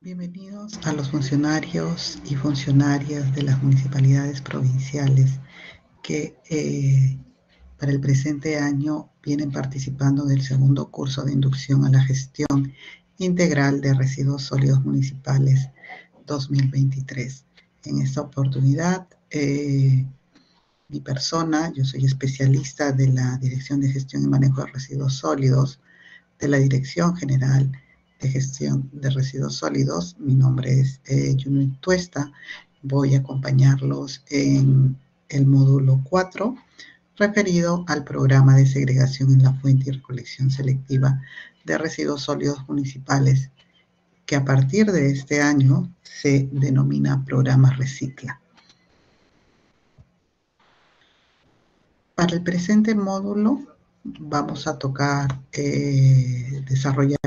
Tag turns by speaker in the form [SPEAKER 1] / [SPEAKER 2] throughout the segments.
[SPEAKER 1] Bienvenidos a los funcionarios y funcionarias de las municipalidades provinciales que para el presente año vienen participando del segundo curso de inducción a la gestión integral de residuos sólidos municipales 2023. En esta oportunidad, mi persona, yo soy especialista de la Dirección de Gestión y Manejo de Residuos Sólidos de la Dirección General de Gestión de Residuos Sólidos. Mi nombre es Yunui Tuesta. Voy a acompañarlos en el módulo 4, referido al programa de segregación en la fuente y recolección selectiva de residuos sólidos municipales, que a partir de este año se denomina Programa Recicla. Para el presente módulo vamos a tocar, desarrollar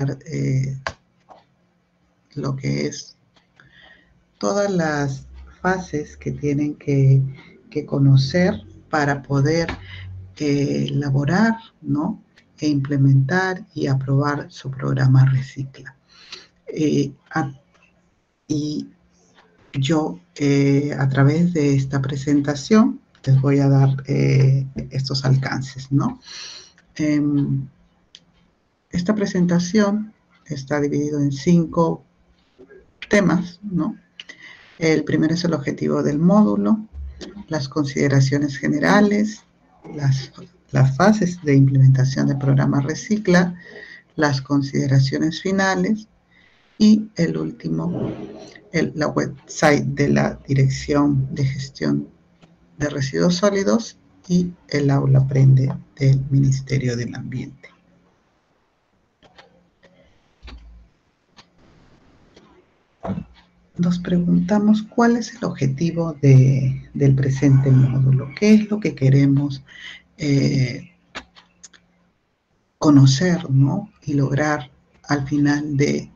[SPEAKER 1] lo que es todas las fases que tienen que conocer para poder elaborar, ¿no?, e implementar y aprobar su programa Recicla. Y yo, a través de esta presentación, les voy a dar estos alcances, ¿no? Esta presentación está dividida en 5 temas, ¿no? El primero es el objetivo del módulo, las consideraciones generales, las fases de implementación del programa Recicla, las consideraciones finales y el último, la website de la Dirección de Gestión de Residuos Sólidos y el aula Aprende del Ministerio del Ambiente. Nos preguntamos cuál es el objetivo del presente módulo, qué es lo que queremos conocer, ¿no?, y lograr al final del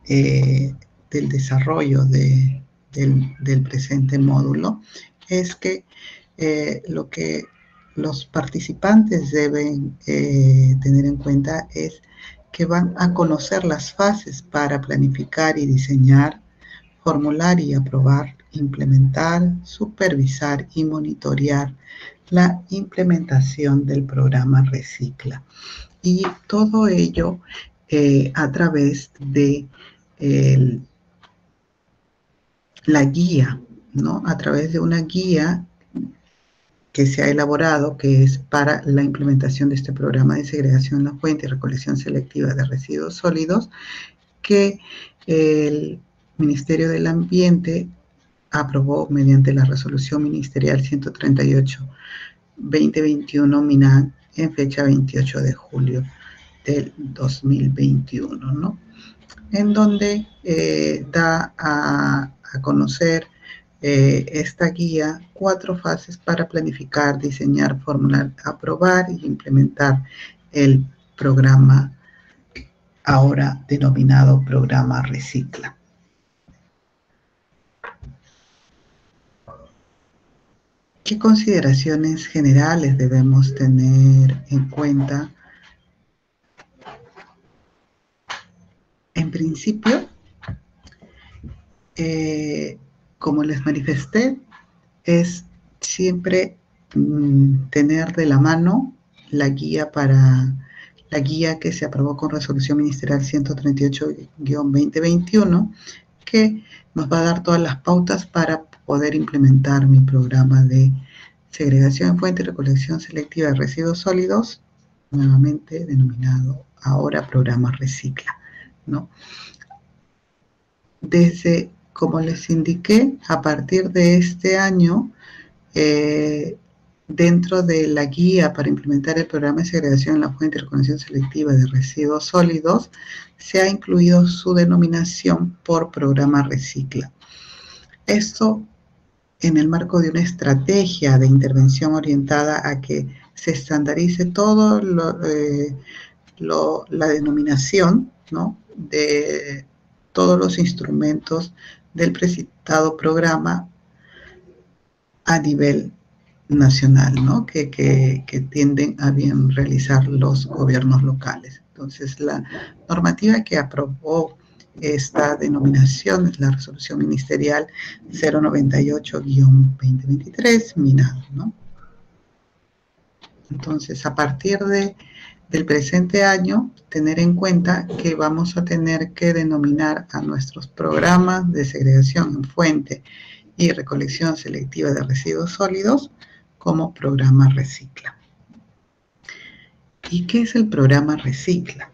[SPEAKER 1] desarrollo del presente módulo. Es que lo que los participantes deben tener en cuenta es que van a conocer las fases para planificar y diseñar, formular y aprobar, implementar, supervisar y monitorear la implementación del programa Recicla. Y todo ello a través de la guía, ¿no? A través de una guía que se ha elaborado, que es para la implementación de este programa de segregación en la fuente y recolección selectiva de residuos sólidos, que el Ministerio del Ambiente aprobó mediante la resolución ministerial 138/2021 MINAN en fecha 28 de julio del 2021, ¿no?, en donde da a conocer esta guía 4 fases para planificar, diseñar, formular, aprobar y implementar el programa ahora denominado Programa Recicla. ¿Qué consideraciones generales debemos tener en cuenta? En principio, como les manifesté, es siempre tener de la mano la guía que se aprobó con resolución ministerial 138/2021, que nos va a dar todas las pautas para poder implementar mi programa de segregación en fuente y recolección selectiva de residuos sólidos, nuevamente denominado ahora Programa Recicla, ¿no? Desde, como les indiqué, a partir de este año, dentro de la guía para implementar el programa de segregación en la fuente y recolección selectiva de residuos sólidos, se ha incluido su denominación por Programa Recicla. Esto en el marco de una estrategia de intervención orientada a que se estandarice todo la denominación, ¿no?, de todos los instrumentos del precitado programa a nivel nacional, ¿no?, que tienden a bien realizar los gobiernos locales. Entonces, la normativa que aprobó esta denominación, es la resolución ministerial 098-2023, MINADO, ¿no? Entonces, a partir del presente año, tener en cuenta que vamos a tener que denominar a nuestros programas de segregación en fuente y recolección selectiva de residuos sólidos como programa Recicla. ¿Y qué es el programa Recicla?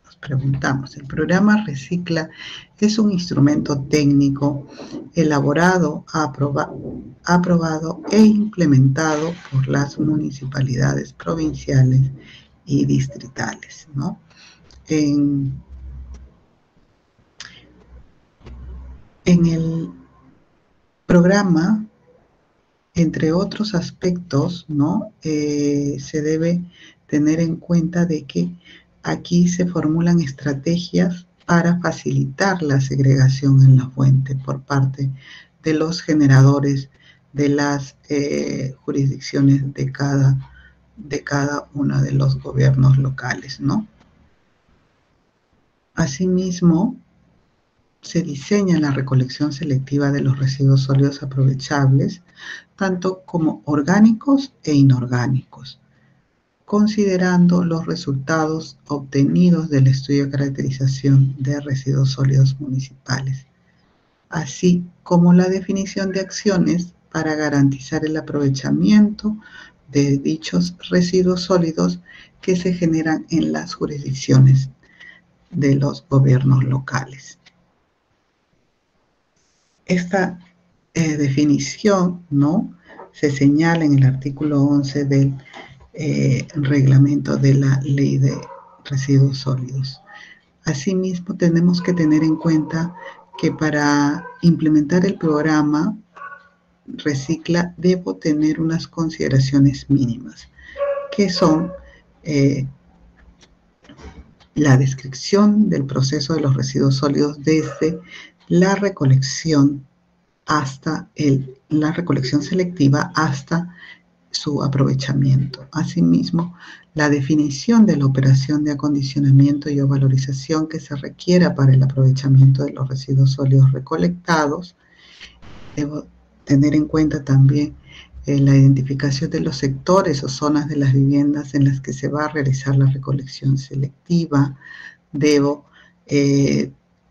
[SPEAKER 1] Nos preguntamos. El programa Recicla es un instrumento técnico elaborado, aprobado e implementado por las municipalidades provinciales y distritales, ¿no? En el programa, entre otros aspectos, ¿no? Se debe tener en cuenta de que aquí se formulan estrategias para facilitar la segregación en la fuente por parte de los generadores de las jurisdicciones de cada uno de los gobiernos locales, ¿no? Asimismo, se diseña la recolección selectiva de los residuos sólidos aprovechables, tanto como orgánicos e inorgánicos, considerando los resultados obtenidos del estudio de caracterización de residuos sólidos municipales, así como la definición de acciones para garantizar el aprovechamiento de dichos residuos sólidos que se generan en las jurisdicciones de los gobiernos locales. Esta definición, ¿no?, se señala en el artículo 11 del reglamento de la Ley de Residuos Sólidos. Asimismo, tenemos que tener en cuenta que para implementar el programa Recicla debo tener unas consideraciones mínimas, que son la descripción del proceso de los residuos sólidos desde la recolección hasta la recolección selectiva hasta su aprovechamiento. Asimismo, la definición de la operación de acondicionamiento y o valorización que se requiera para el aprovechamiento de los residuos sólidos recolectados. Debo tener en cuenta también la identificación de los sectores o zonas de las viviendas en las que se va a realizar la recolección selectiva. Debo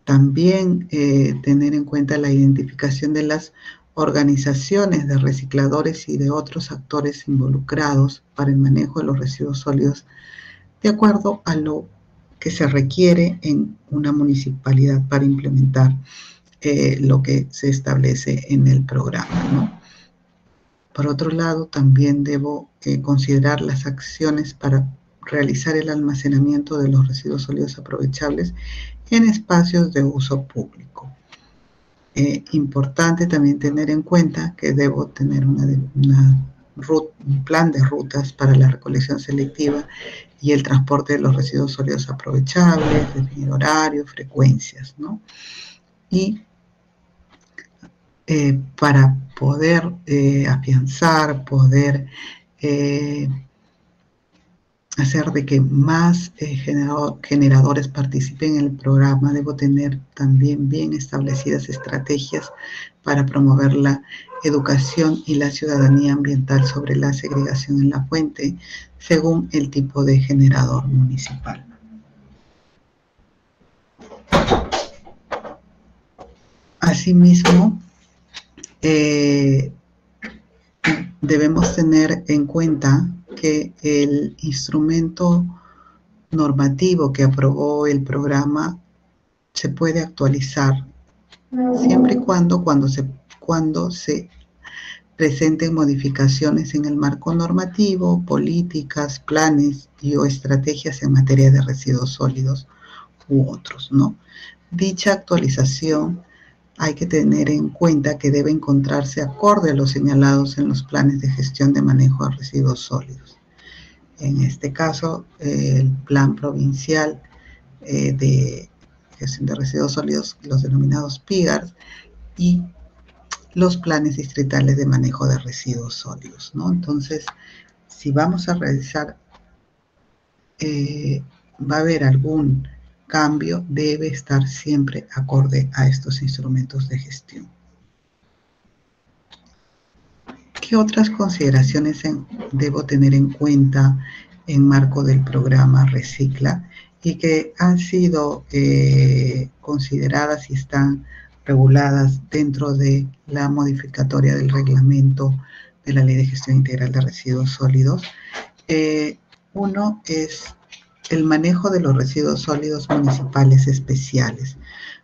[SPEAKER 1] también tener en cuenta la identificación de las organizaciones de recicladores y de otros actores involucrados para el manejo de los residuos sólidos de acuerdo a lo que se requiere en una municipalidad para implementar lo que se establece en el programa, ¿no? Por otro lado, también debo considerar las acciones para realizar el almacenamiento de los residuos sólidos aprovechables en espacios de uso público. Importante también tener en cuenta que debo tener un plan de rutas para la recolección selectiva y el transporte de los residuos sólidos aprovechables, definir horarios, frecuencias, ¿no? Y para poder afianzar, poder hacer de que más generadores participen en el programa, debo tener también bien establecidas estrategias para promover la educación y la ciudadanía ambiental sobre la segregación en la fuente, según el tipo de generador municipal. Asimismo, debemos tener en cuenta que el instrumento normativo que aprobó el programa se puede actualizar siempre y cuando se presenten modificaciones en el marco normativo, políticas, planes y o estrategias en materia de residuos sólidos u otros, ¿no? Dicha actualización hay que tener en cuenta que debe encontrarse acorde a los señalados en los planes de gestión de manejo de residuos sólidos. En este caso, el plan provincial de gestión de residuos sólidos, los denominados PIGARS, y los planes distritales de manejo de residuos sólidos, ¿no? Entonces, si vamos a realizar, va a haber algún cambio debe estar siempre acorde a estos instrumentos de gestión. ¿Qué otras consideraciones debo tener en cuenta en marco del programa Recicla y que han sido consideradas y están reguladas dentro de la modificatoria del reglamento de la Ley de Gestión Integral de Residuos Sólidos? Uno es el manejo de los residuos sólidos municipales especiales.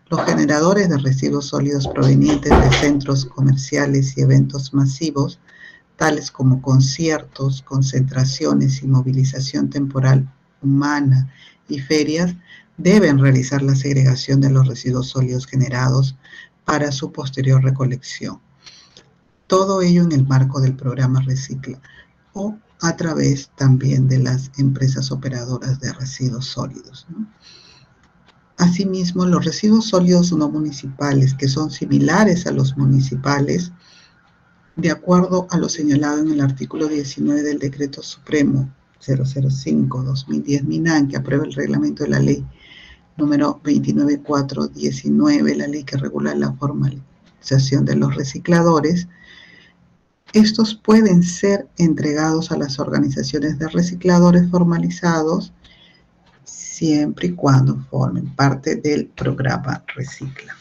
[SPEAKER 1] Los generadores de residuos sólidos provenientes de centros comerciales y eventos masivos, tales como conciertos, concentraciones y movilización temporal humana y ferias, deben realizar la segregación de los residuos sólidos generados para su posterior recolección. Todo ello en el marco del programa Recicla o a través también de las empresas operadoras de residuos sólidos, ¿no? Asimismo, los residuos sólidos no municipales, que son similares a los municipales, de acuerdo a lo señalado en el artículo 19 del Decreto Supremo 005-2010 MINAN, que aprueba el reglamento de la ley número 29419, la ley que regula la formalización de los recicladores. Estos pueden ser entregados a las organizaciones de recicladores formalizados siempre y cuando formen parte del programa Recicla.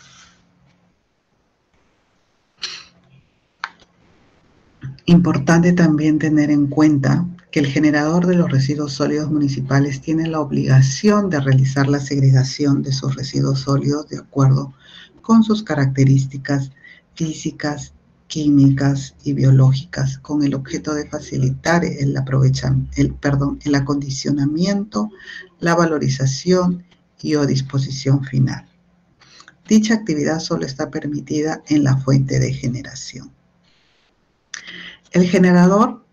[SPEAKER 1] Importante también tener en cuenta que el generador de los residuos sólidos municipales tiene la obligación de realizar la segregación de sus residuos sólidos de acuerdo con sus características físicas, químicas y biológicas, con el objeto de facilitar el acondicionamiento, la valorización y o disposición final. Dicha actividad solo está permitida en la fuente de generación. El generador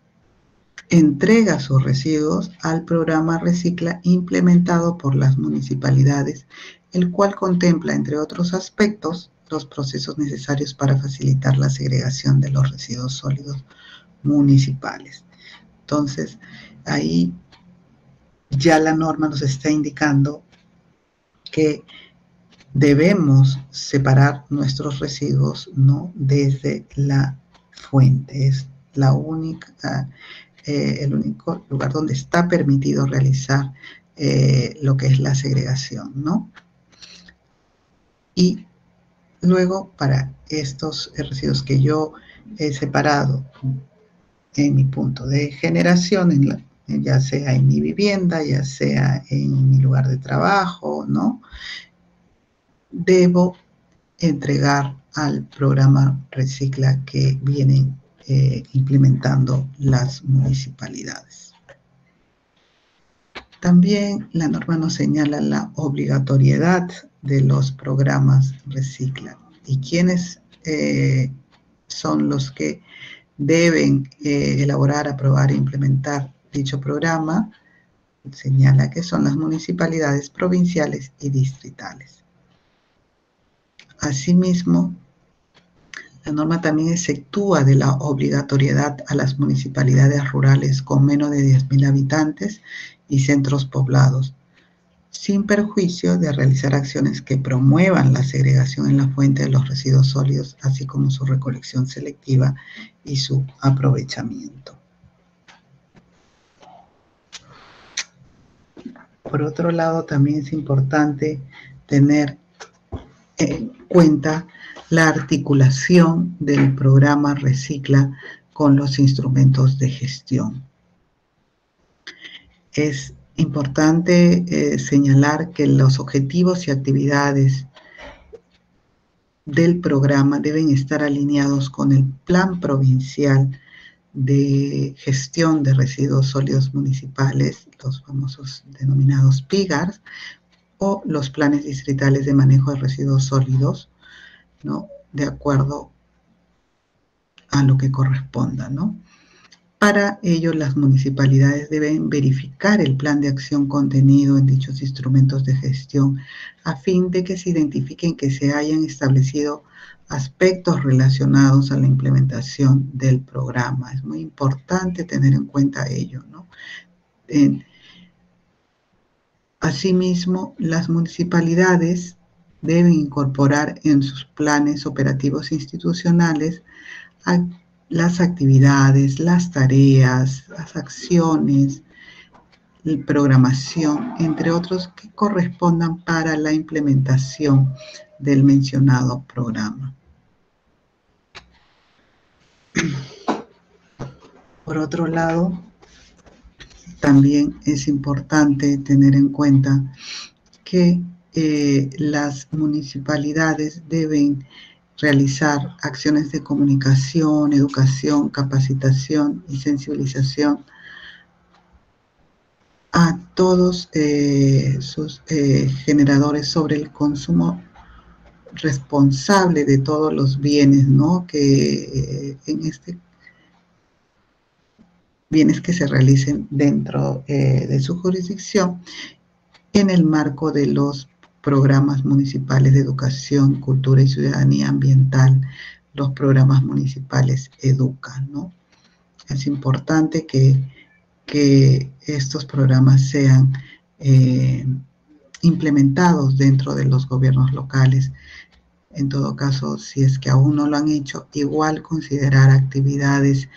[SPEAKER 1] entrega sus residuos al programa Recicla implementado por las municipalidades, el cual contempla, entre otros aspectos, los procesos necesarios para facilitar la segregación de los residuos sólidos municipales. Entonces, ahí ya la norma nos está indicando que debemos separar nuestros residuos, ¿no?, desde la fuente. Es la única, el único lugar donde está permitido realizar lo que es la segregación, ¿no? Y luego, para estos residuos que yo he separado en mi punto de generación, ya sea en mi vivienda, ya sea en mi lugar de trabajo, ¿no?, debo entregar al programa Recicla que vienen implementando las municipalidades. También la norma nos señala la obligatoriedad de los programas Recicla y quiénes son los que deben elaborar, aprobar e implementar dicho programa. Señala que son las municipalidades provinciales y distritales. Asimismo, la norma también exceptúa de la obligatoriedad a las municipalidades rurales con menos de 10.000 habitantes y centros poblados, sin perjuicio de realizar acciones que promuevan la segregación en la fuente de los residuos sólidos, así como su recolección selectiva y su aprovechamiento. Por otro lado, también es importante tener en cuenta la articulación del programa Recicla con los instrumentos de gestión. Es importante señalar que los objetivos y actividades del programa deben estar alineados con el Plan Provincial de Gestión de Residuos Sólidos Municipales, los famosos denominados PIGARS, o los planes distritales de manejo de residuos sólidos, ¿no?, de acuerdo a lo que corresponda, ¿no? Para ello, las municipalidades deben verificar el plan de acción contenido en dichos instrumentos de gestión a fin de que se identifiquen que se hayan establecido aspectos relacionados a la implementación del programa. Es muy importante tener en cuenta ello, ¿no? Asimismo, las municipalidades deben incorporar en sus planes operativos institucionales las actividades, las tareas, las acciones, la programación, entre otros, que correspondan para la implementación del mencionado programa. Por otro lado, también es importante tener en cuenta que las municipalidades deben realizar acciones de comunicación, educación, capacitación y sensibilización a todos sus generadores sobre el consumo responsable de todos los bienes, ¿no? Que bienes que se realicen dentro de su jurisdicción en el marco de los programas municipales de educación, cultura y ciudadanía ambiental, los programas municipales educan, ¿no? Es importante que estos programas sean implementados dentro de los gobiernos locales. En todo caso, si es que aún no lo han hecho, igual considerar actividades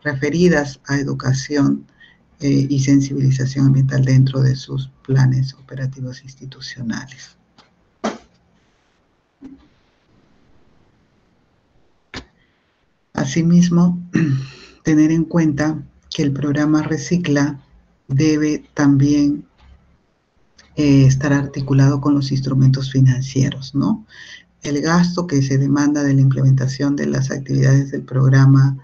[SPEAKER 1] referidas a educación y sensibilización ambiental dentro de sus planes operativos institucionales. Asimismo, tener en cuenta que el programa Recicla debe también estar articulado con los instrumentos financieros, ¿no? El gasto que se demanda de la implementación de las actividades del programa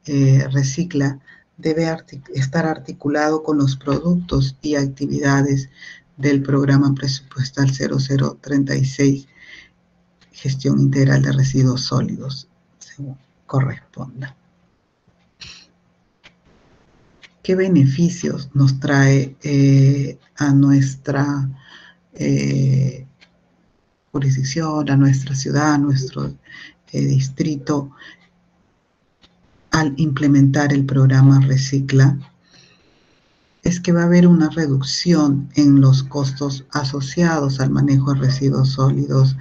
[SPEAKER 1] Recicla debe estar articulado con los productos y actividades del programa presupuestal 0036, gestión integral de residuos sólidos, según corresponda. ¿Qué beneficios nos trae a nuestra jurisdicción, a nuestra ciudad, a nuestro distrito al implementar el programa Recicla? Es que va a haber una reducción en los costos asociados al manejo de residuos sólidos,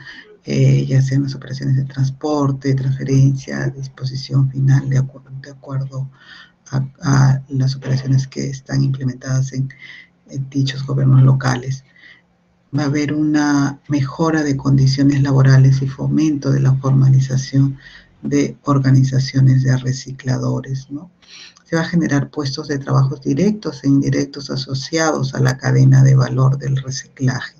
[SPEAKER 1] ya sean las operaciones de transporte, transferencia, disposición final, de acuerdo a las operaciones que están implementadas en dichos gobiernos locales. Va a haber una mejora de condiciones laborales y fomento de la formalización de organizaciones de recicladores, ¿no? Se va a generar puestos de trabajo directos e indirectos asociados a la cadena de valor del reciclaje.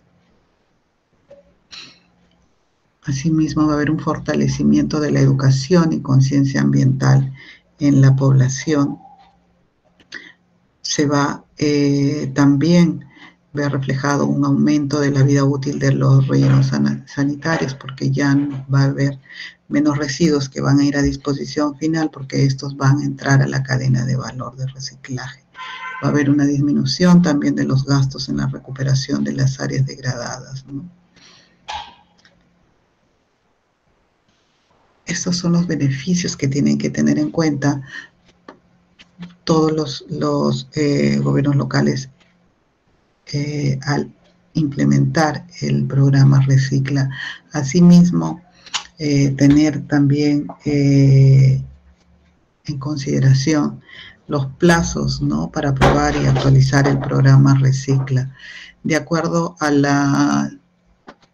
[SPEAKER 1] Asimismo, va a haber un fortalecimiento de la educación y conciencia ambiental en la población. Se va también ver reflejado un aumento de la vida útil de los rellenos sanitarios, porque ya va a haber menos residuos que van a ir a disposición final, porque estos van a entrar a la cadena de valor de reciclaje. Va a haber una disminución también de los gastos en la recuperación de las áreas degradadas, ¿no? Estos son los beneficios que tienen que tener en cuenta todos los gobiernos locales al implementar el programa Recicla. Asimismo, tener también en consideración los plazos, ¿no?, para aprobar y actualizar el programa Recicla. De acuerdo a la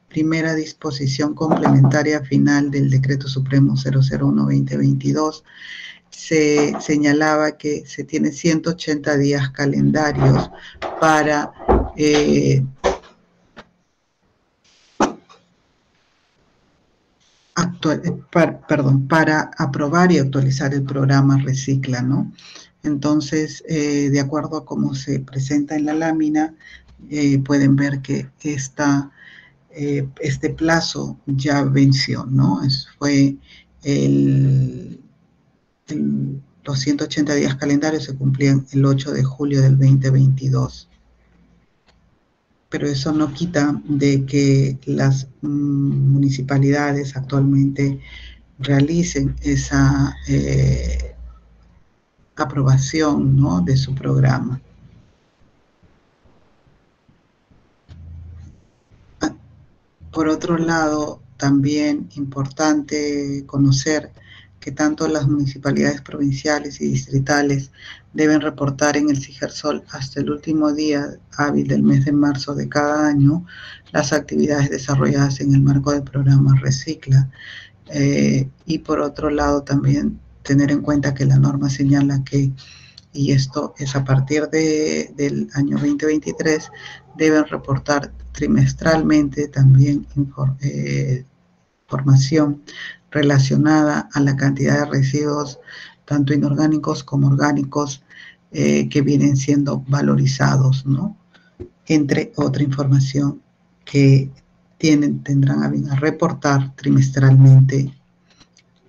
[SPEAKER 1] primera disposición complementaria final del Decreto Supremo 001-2022, se señalaba que se tiene 180 días calendarios para para aprobar y actualizar el programa Recicla, ¿no? Entonces, de acuerdo a cómo se presenta en la lámina, pueden ver que este plazo ya venció, ¿no? Fue los 180 días calendarios se cumplían el 8 de julio del 2022. Pero eso no quita de que las municipalidades actualmente realicen esa aprobación, ¿no?, de su programa. Por otro lado, también importante conocer que tanto las municipalidades provinciales y distritales deben reportar en el CIGERSOL hasta el último día hábil del mes de marzo de cada año las actividades desarrolladas en el marco del programa Recicla. Y por otro lado, también tener en cuenta que la norma señala que, y esto es a partir del año 2023, deben reportar trimestralmente también información relacionada a la cantidad de residuos, tanto inorgánicos como orgánicos, que vienen siendo valorizados, ¿no? Entre otra información que tendrán a bien a reportar trimestralmente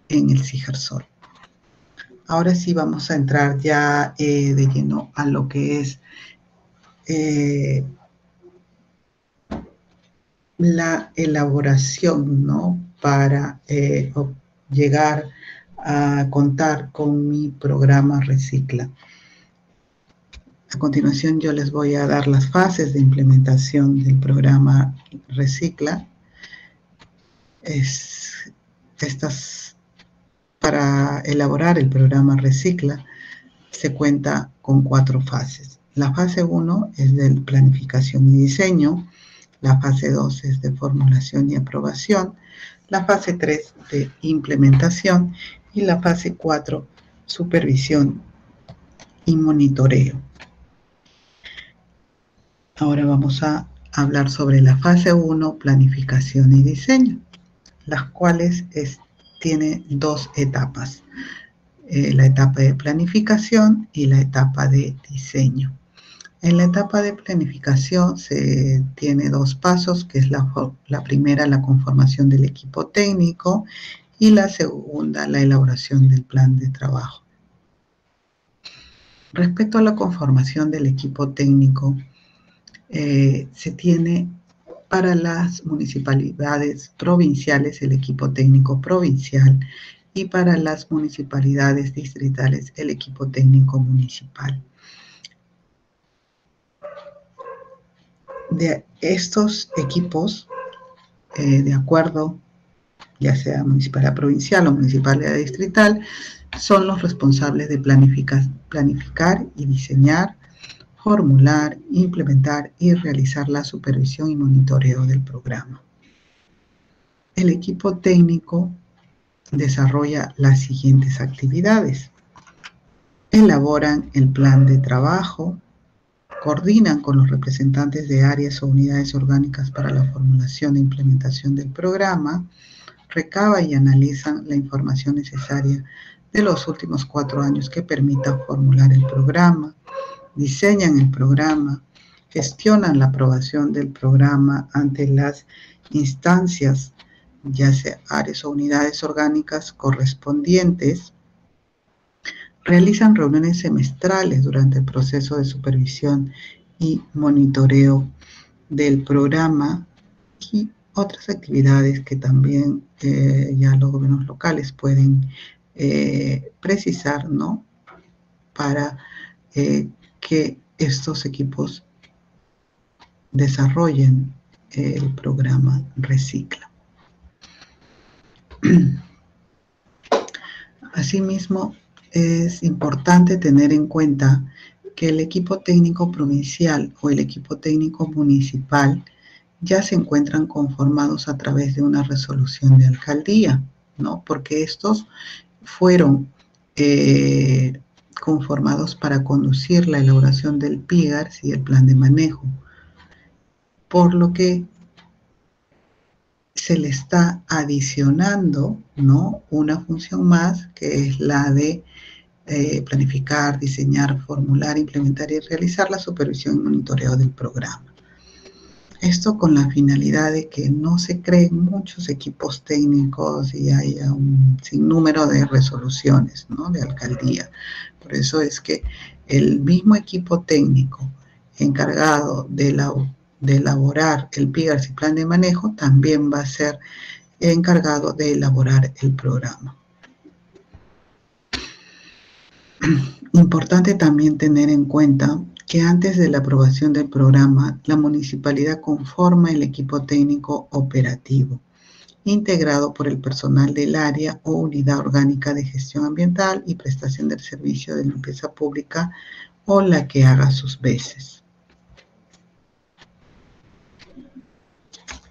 [SPEAKER 1] en el CIGERSOL. Ahora sí vamos a entrar ya de lleno a lo que es la elaboración, ¿no? Para llegar a contar con mi programa Recicla. A continuación yo les voy a dar las fases de implementación del programa Recicla. Para elaborar el programa Recicla se cuenta con 4 fases. La fase 1 es de planificación y diseño, la fase 2 es de formulación y aprobación, la fase 3 de implementación y la fase 4 supervisión y monitoreo. Ahora vamos a hablar sobre la fase 1, planificación y diseño, las cuales tiene 2 etapas. La etapa de planificación y la etapa de diseño. En la etapa de planificación se tiene 2 pasos, que es la primera, la conformación del equipo técnico, y la segunda, la elaboración del plan de trabajo. Respecto a la conformación del equipo técnico, se tiene para las municipalidades provinciales el equipo técnico provincial y para las municipalidades distritales el equipo técnico municipal. De estos equipos, de acuerdo, ya sea municipalidad provincial o municipalidad distrital, son los responsables de planificar y diseñar, formular, implementar y realizar la supervisión y monitoreo del programa. El equipo técnico desarrolla las siguientes actividades: elaboran el plan de trabajo, coordinan con los representantes de áreas o unidades orgánicas para la formulación e implementación del programa, recaban y analizan la información necesaria de los últimos 4 años que permita formular el programa, diseñan el programa, gestionan la aprobación del programa ante las instancias, ya sea áreas o unidades orgánicas correspondientes, realizan reuniones semestrales durante el proceso de supervisión y monitoreo del programa y otras actividades que también ya los gobiernos locales pueden precisar, ¿no? Para que estos equipos desarrollen el programa Recicla. Asimismo, es importante tener en cuenta que el equipo técnico provincial o el equipo técnico municipal ya se encuentran conformados a través de una resolución de alcaldía, ¿no? Porque estos fueron conformados para conducir la elaboración del PIGARS y el plan de manejo, por lo que se le está adicionando, ¿no?, una función más, que es la de planificar, diseñar, formular, implementar y realizar la supervisión y monitoreo del programa. Esto con la finalidad de que no se creen muchos equipos técnicos y haya un sinnúmero de resoluciones, ¿no?, de alcaldía. Por eso es que el mismo equipo técnico encargado de elaborar el PIGARS y plan de manejo también va a ser encargado de elaborar el programa. Importante también tener en cuenta que antes de la aprobación del programa, la municipalidad conforma el equipo técnico operativo, integrado por el personal del área o unidad orgánica de gestión ambiental y prestación del servicio de limpieza pública o la que haga sus veces.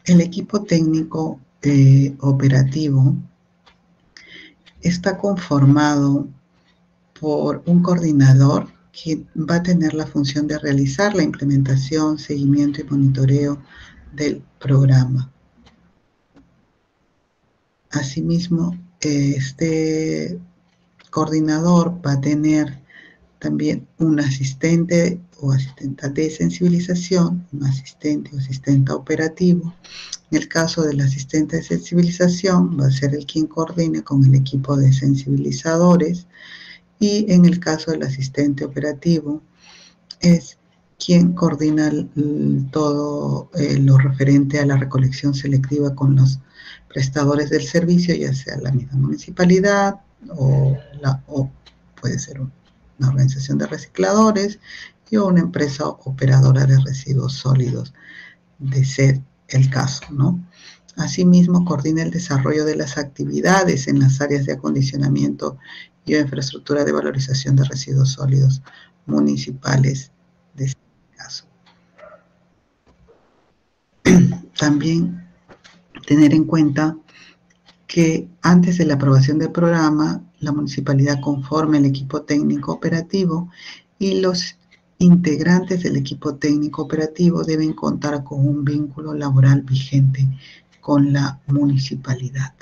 [SPEAKER 1] El equipo técnico operativo está conformado por un coordinador que va a tener la función de realizar la implementación, seguimiento y monitoreo del programa. Asimismo, este coordinador va a tener también un asistente o asistenta de sensibilización, un asistente o asistenta operativo. En el caso del asistente de sensibilización, va a ser el quien coordine con el equipo de sensibilizadores, y en el caso del asistente operativo, es quien coordina todo lo referente a la recolección selectiva con los prestadores del servicio, ya sea la misma municipalidad o puede ser una organización de recicladores y una empresa operadora de residuos sólidos, de ser el caso, ¿no? Asimismo, coordina el desarrollo de las actividades en las áreas de acondicionamiento y infraestructura de valorización de residuos sólidos municipales de este caso. También tener en cuenta que antes de la aprobación del programa, la municipalidad conforma el equipo técnico operativo y los integrantes del equipo técnico operativo deben contar con un vínculo laboral vigente con la municipalidad.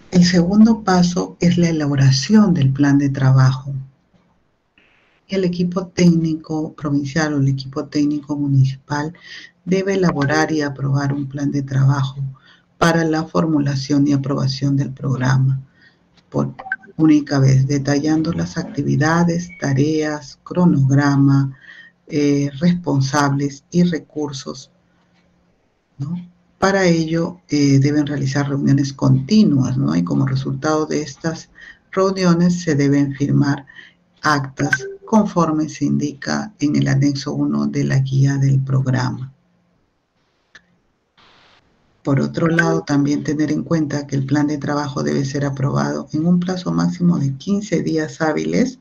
[SPEAKER 1] El segundo paso es la elaboración del plan de trabajo. El equipo técnico provincial o el equipo técnico municipal debe elaborar y aprobar un plan de trabajo para la formulación y aprobación del programa, por única vez, detallando las actividades, tareas, cronograma, responsables y recursos, ¿no? Para ello deben realizar reuniones continuas, ¿no? Y como resultado de estas reuniones se deben firmar actas conforme se indica en el anexo 1 de la guía del programa. Por otro lado, también tener en cuenta que el plan de trabajo debe ser aprobado en un plazo máximo de 15 días hábiles,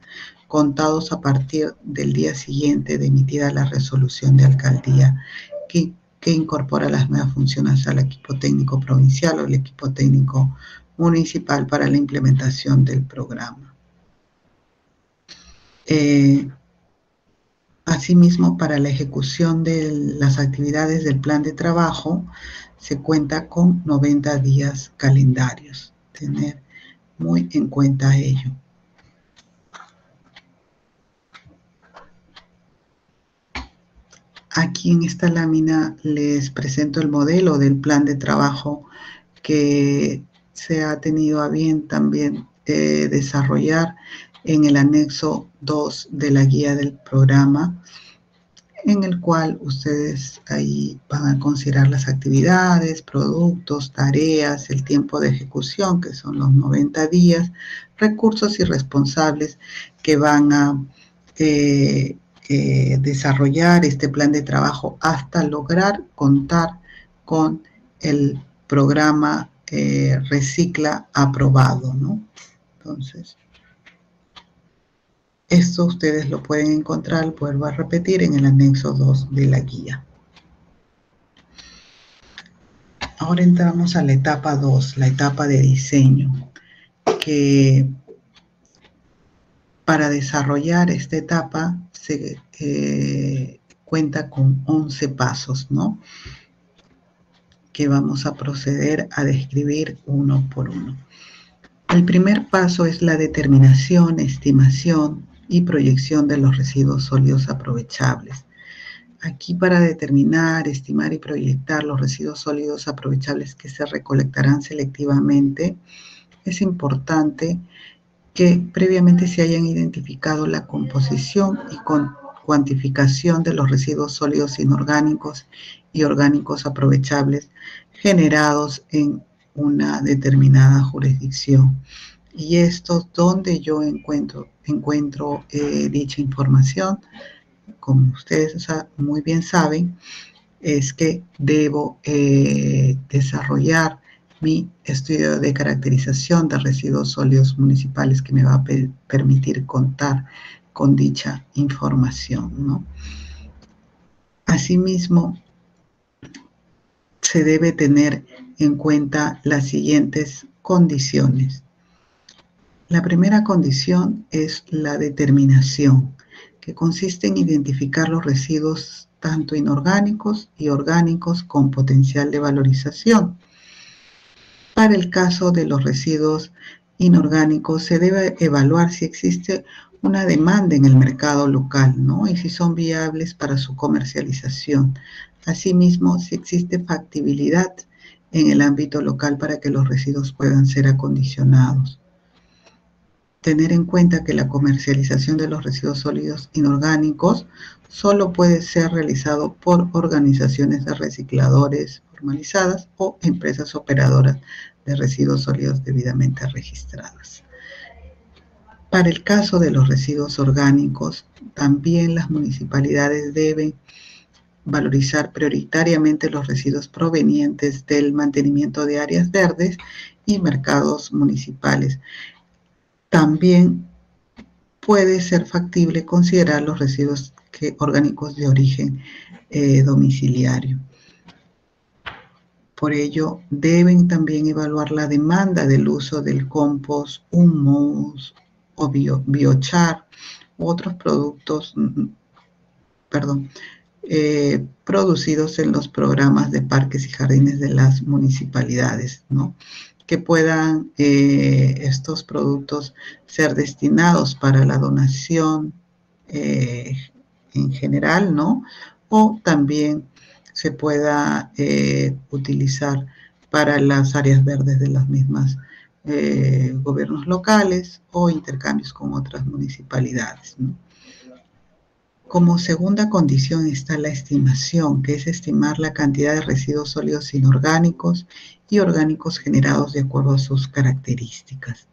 [SPEAKER 1] contados a partir del día siguiente de emitida la resolución de alcaldía que incorpora las nuevas funciones al equipo técnico provincial o el equipo técnico municipal para la implementación del programa. Asimismo, para la ejecución de las actividades del plan de trabajo, se cuenta con 90 días calendarios. Tener muy en cuenta ello. Aquí en esta lámina les presento el modelo del plan de trabajo que se ha tenido a bien también desarrollar en el anexo 2 de la guía del programa, en el cual ustedes ahí van a considerar las actividades, productos, tareas, el tiempo de ejecución, que son los 90 días, recursos y responsables que van a desarrollar este plan de trabajo hasta lograr contar con el programa Recicla aprobado, ¿no? Entonces, esto ustedes lo pueden encontrar, vuelvo a repetir, en el anexo 2 de la guía. Ahora entramos a la etapa 2, la etapa de diseño, que para desarrollar esta etapa se cuenta con 11 pasos, ¿no? Que vamos a proceder a describir uno por uno. El primer paso es la determinación, estimación y proyección de los residuos sólidos aprovechables. Aquí, para determinar, estimar y proyectar los residuos sólidos aprovechables que se recolectarán selectivamente, es importante que previamente se hayan identificado la composición y cuantificación de los residuos sólidos inorgánicos y orgánicos aprovechables generados en una determinada jurisdicción Y esto, donde yo encuentro dicha información, como ustedes muy bien saben, es que debo desarrollar mi estudio de caracterización de residuos sólidos municipales que me va a permitir contar con dicha información, ¿no? Asimismo, se debe tener en cuenta las siguientes condiciones. La primera condición es la determinación, que consiste en identificar los residuos tanto inorgánicos y orgánicos con potencial de valorización. Para el caso de los residuos inorgánicos, se debe evaluar si existe una demanda en el mercado local, ¿no? Y si son viables para su comercialización. Asimismo, si existe factibilidad en el ámbito local para que los residuos puedan ser acondicionados. Tener en cuenta que la comercialización de los residuos sólidos inorgánicos solo puede ser realizado por organizaciones de recicladores formalizadas o empresas operadoras de residuos sólidos debidamente registradas. Para el caso de los residuos orgánicos, también las municipalidades deben valorizar prioritariamente los residuos provenientes del mantenimiento de áreas verdes y mercados municipales. También puede ser factible considerar los residuos orgánicos de origen domiciliario. Por ello, deben también evaluar la demanda del uso del compost, humus o biochar u otros productos, producidos en los programas de parques y jardines de las municipalidades, ¿no? Que puedan estos productos ser destinados para la donación en general, ¿no? O también se pueda utilizar para las áreas verdes de las mismas gobiernos locales o intercambios con otras municipalidades, ¿no? Como segunda condición está la estimación, que es estimar la cantidad de residuos sólidos inorgánicos y orgánicos generados de acuerdo a sus características.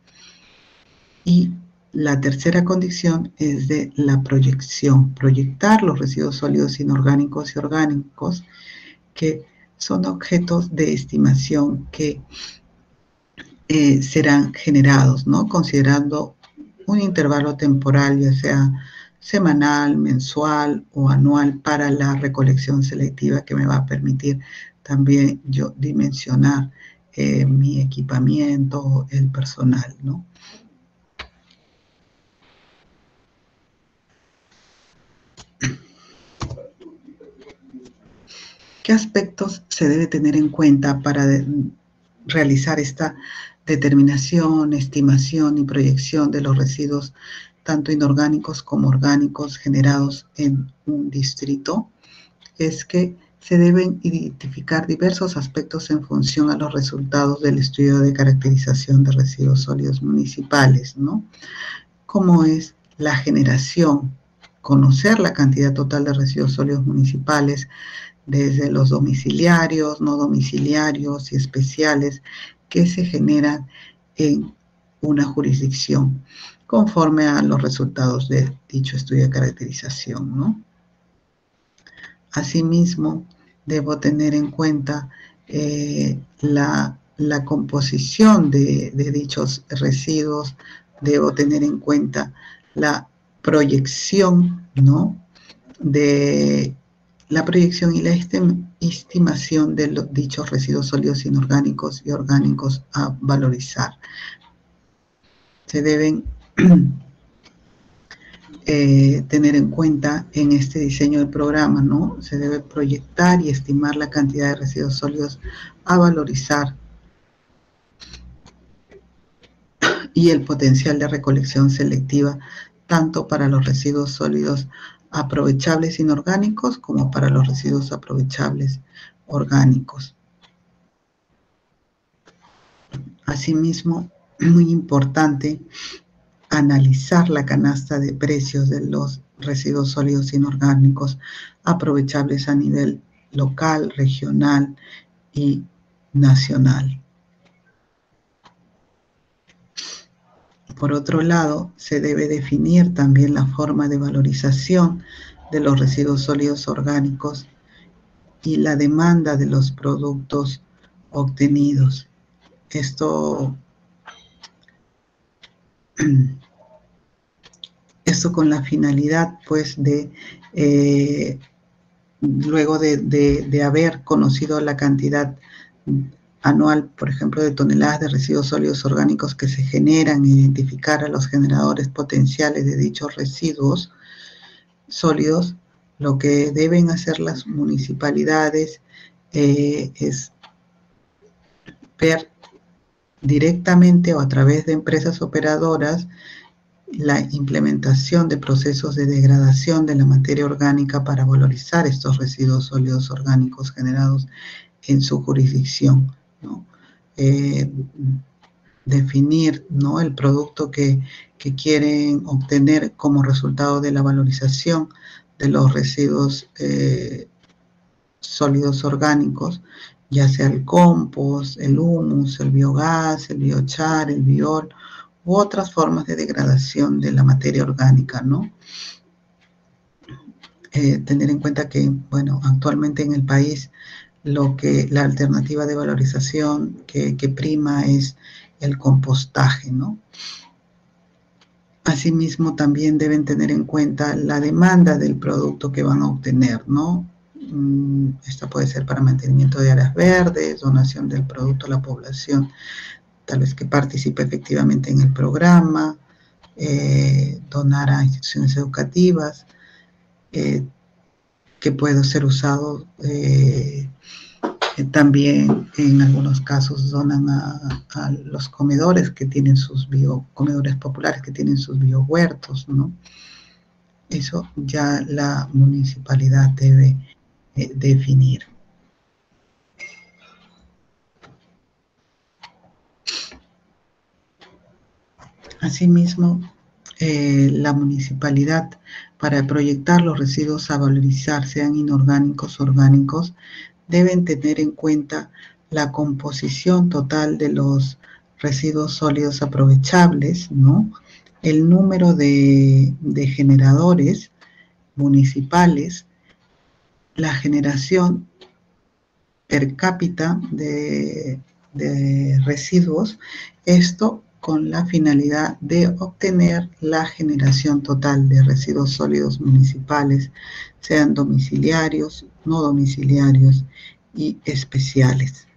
[SPEAKER 1] Y la tercera condición es de la proyección, proyectar los residuos sólidos inorgánicos y orgánicos que son objetos de estimación que serán generados, ¿no? Considerando un intervalo temporal, ya sea semanal, mensual o anual, para la recolección selectiva, que me va a permitir también yo dimensionar mi equipamiento, el personal, ¿no? ¿Qué aspectos se debe tener en cuenta para realizar esta determinación, estimación y proyección de los residuos tanto inorgánicos como orgánicos generados en un distrito? Es que se deben identificar diversos aspectos en función a los resultados del estudio de caracterización de residuos sólidos municipales, ¿no? Como es la generación, conocer la cantidad total de residuos sólidos municipales, desde los domiciliarios, no domiciliarios y especiales que se generan en una jurisdicción, conforme a los resultados de dicho estudio de caracterización, ¿no? Asimismo, debo tener en cuenta la composición de dichos residuos, debo tener en cuenta la proyección, ¿no? La proyección y la estimación de dichos residuos sólidos inorgánicos y orgánicos a valorizar. Se deben tener en cuenta en este diseño del programa, ¿no? Se debe proyectar y estimar la cantidad de residuos sólidos a valorizar y el potencial de recolección selectiva, tanto para los residuos sólidos aprovechables inorgánicos como para los residuos aprovechables orgánicos. Asimismo, muy importante analizar la canasta de precios de los residuos sólidos inorgánicos aprovechables a nivel local, regional y nacional. Por otro lado, se debe definir también la forma de valorización de los residuos sólidos orgánicos y la demanda de los productos obtenidos. Esto con la finalidad, pues, de luego de haber conocido la cantidad anual, por ejemplo, de toneladas de residuos sólidos orgánicos que se generan, identificar a los generadores potenciales de dichos residuos sólidos, lo que deben hacer las municipalidades es ver directamente o a través de empresas operadoras la implementación de procesos de degradación de la materia orgánica para valorizar estos residuos sólidos orgánicos generados en su jurisdicción, ¿no? Definir, ¿no?, el producto que quieren obtener como resultado de la valorización de los residuos sólidos orgánicos, ya sea el compost, el humus, el biogás, el biochar, el biol, u otras formas de degradación de la materia orgánica, ¿no? Tener en cuenta que, bueno, actualmente en el país la alternativa de valorización que prima es el compostaje, ¿no? Asimismo, también deben tener en cuenta la demanda del producto que van a obtener, ¿no? Esta puede ser para mantenimiento de áreas verdes, donación del producto a la población, tal vez que participe efectivamente en el programa, donar a instituciones educativas, que puede ser usado también en algunos casos donan a los comedores que tienen comedores populares que tienen sus biohuertos, ¿no? Eso ya la municipalidad debe definir. Asimismo, la municipalidad, para proyectar los residuos a valorizar, sean inorgánicos o orgánicos, deben tener en cuenta la composición total de los residuos sólidos aprovechables, ¿no? El número de generadores municipales, la generación per cápita de residuos, esto con la finalidad de obtener la generación total de residuos sólidos municipales, sean domiciliarios, no domiciliarios y especiales.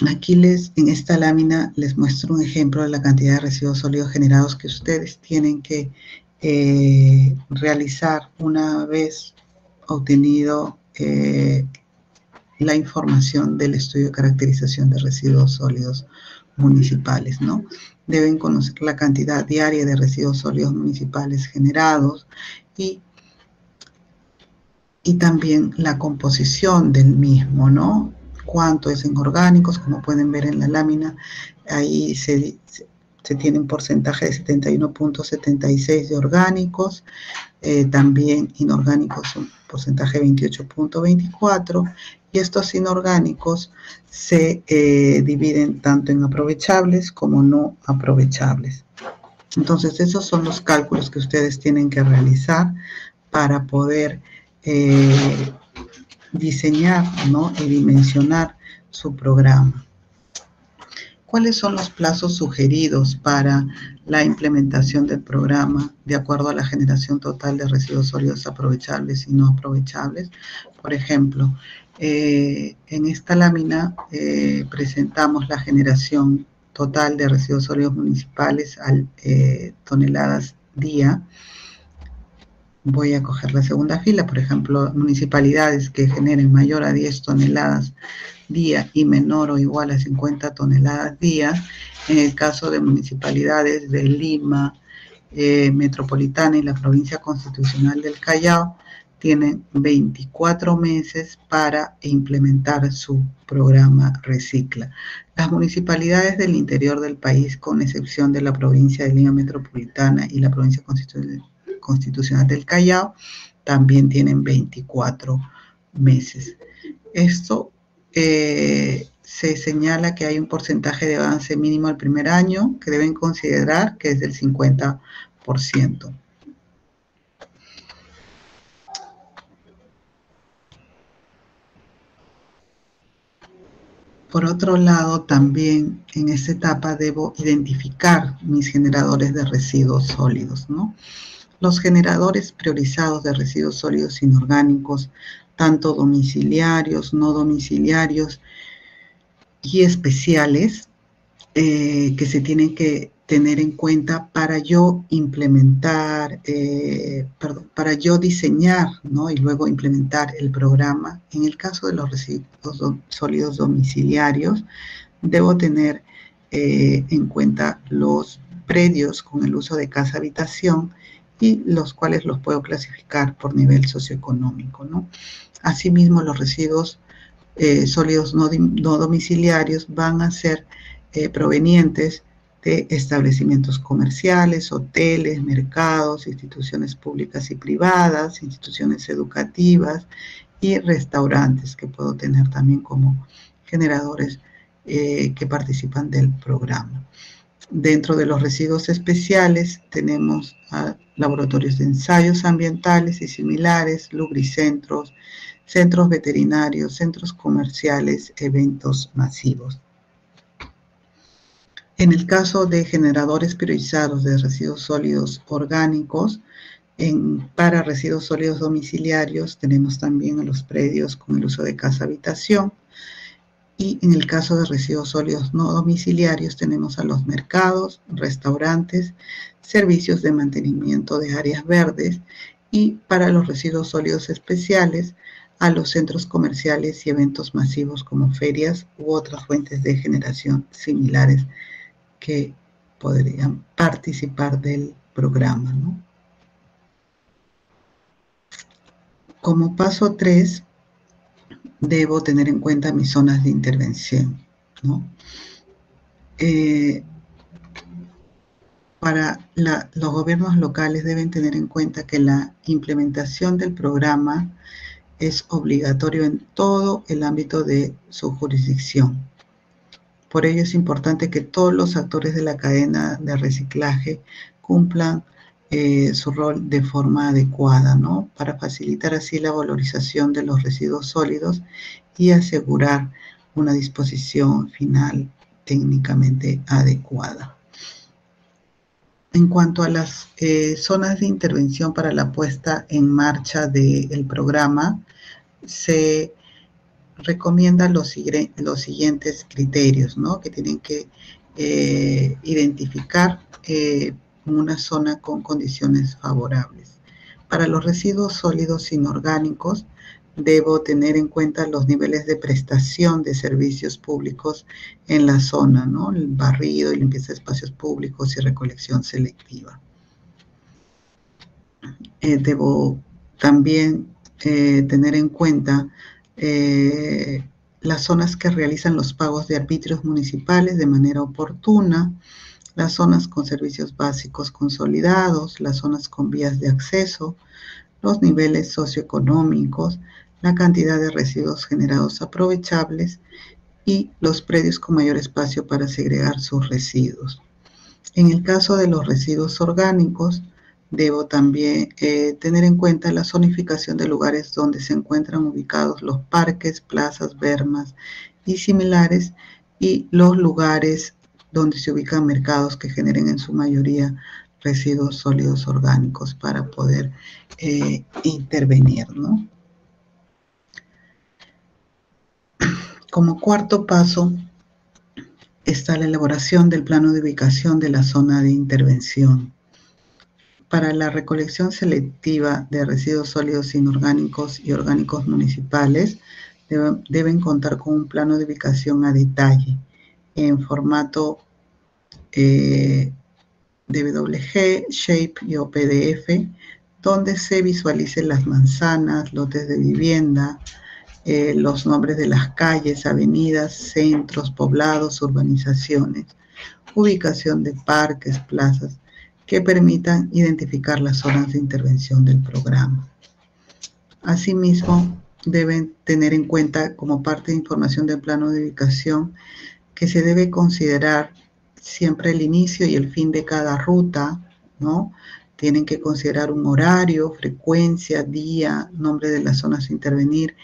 [SPEAKER 1] Aquí en esta lámina les muestro un ejemplo de la cantidad de residuos sólidos generados que ustedes tienen que realizar una vez obtenido la información del estudio de caracterización de residuos sólidos municipales, ¿no? Deben conocer la cantidad diaria de residuos sólidos municipales generados y también la composición del mismo, ¿no? Cuánto es en orgánicos, como pueden ver en la lámina, ahí se tiene un porcentaje de 71.76 de orgánicos, también inorgánicos un porcentaje de 28.24, y estos inorgánicos se dividen tanto en aprovechables como no aprovechables. Entonces, esos son los cálculos que ustedes tienen que realizar para poder diseñar, ¿no?, y dimensionar su programa. ¿Cuáles son los plazos sugeridos para la implementación del programa de acuerdo a la generación total de residuos sólidos aprovechables y no aprovechables? Por ejemplo, en esta lámina presentamos la generación total de residuos sólidos municipales al toneladas día. Voy a coger la segunda fila, por ejemplo, municipalidades que generen mayor a 10 toneladas día y menor o igual a 50 toneladas día. En el caso de municipalidades de Lima, Metropolitana y la provincia constitucional del Callao, tienen 24 meses para implementar su programa Recicla. Las municipalidades del interior del país, con excepción de la provincia de Lima Metropolitana y la provincia constitucional del Callao, también tienen 24 meses. Esto se señala que hay un porcentaje de avance mínimo al primer año que deben considerar, que es del 50%. Por otro lado, también en esta etapa debo identificar mis generadores de residuos sólidos, ¿no? Los generadores priorizados de residuos sólidos inorgánicos, tanto domiciliarios, no domiciliarios y especiales, que se tienen que tener en cuenta para yo implementar, para yo diseñar, ¿no? Y luego implementar el programa. En el caso de los residuos sólidos domiciliarios, debo tener en cuenta los predios con el uso de casa-habitación y los cuales los puedo clasificar por nivel socioeconómico, ¿no? Asimismo, los residuos sólidos no domiciliarios van a ser provenientes de establecimientos comerciales, hoteles, mercados, instituciones públicas y privadas, instituciones educativas y restaurantes que puedo tener también como generadores que participan del programa. Dentro de los residuos especiales tenemos laboratorios de ensayos ambientales y similares, lubricentros, centros veterinarios, centros comerciales, eventos masivos. En el caso de generadores priorizados de residuos sólidos orgánicos, para residuos sólidos domiciliarios tenemos también a los predios con el uso de casa-habitación, y en el caso de residuos sólidos no domiciliarios tenemos a los mercados, restaurantes, servicios de mantenimiento de áreas verdes, y para los residuos sólidos especiales a los centros comerciales y eventos masivos como ferias u otras fuentes de generación similares que podrían participar del programa, ¿no? Como paso 3, debo tener en cuenta mis zonas de intervención, ¿no? Los gobiernos locales deben tener en cuenta que la implementación del programa es obligatorio en todo el ámbito de su jurisdicción. Por ello es importante que todos los actores de la cadena de reciclaje cumplan su rol de forma adecuada, ¿no? Para facilitar así la valorización de los residuos sólidos y asegurar una disposición final técnicamente adecuada. En cuanto a las zonas de intervención para la puesta en marcha del programa, se recomienda los siguientes criterios, ¿no? Que tienen que identificar una zona con condiciones favorables. Para los residuos sólidos inorgánicos, debo tener en cuenta los niveles de prestación de servicios públicos en la zona, ¿no? El barrido y limpieza de espacios públicos y recolección selectiva. Debo también tener en cuenta las zonas que realizan los pagos de arbitrios municipales de manera oportuna, las zonas con servicios básicos consolidados, las zonas con vías de acceso, los niveles socioeconómicos, la cantidad de residuos generados aprovechables y los predios con mayor espacio para segregar sus residuos. En el caso de los residuos orgánicos, debo también tener en cuenta la zonificación de lugares donde se encuentran ubicados los parques, plazas, bermas y similares, y los lugares donde se ubican mercados que generen en su mayoría residuos sólidos orgánicos para poder intervenir, ¿no? Como cuarto paso está la elaboración del plano de ubicación de la zona de intervención. Para la recolección selectiva de residuos sólidos inorgánicos y orgánicos municipales, deben contar con un plano de ubicación a detalle en formato DWG, Shape o PDF, donde se visualicen las manzanas, lotes de vivienda, los nombres de las calles, avenidas, centros, poblados, urbanizaciones, ubicación de parques, plazas, que permitan identificar las zonas de intervención del programa. Asimismo, deben tener en cuenta como parte de información del plano de ubicación que se debe considerar siempre el inicio y el fin de cada ruta, ¿no? Tienen que considerar un horario, frecuencia, día, nombre de las zonas a intervenir,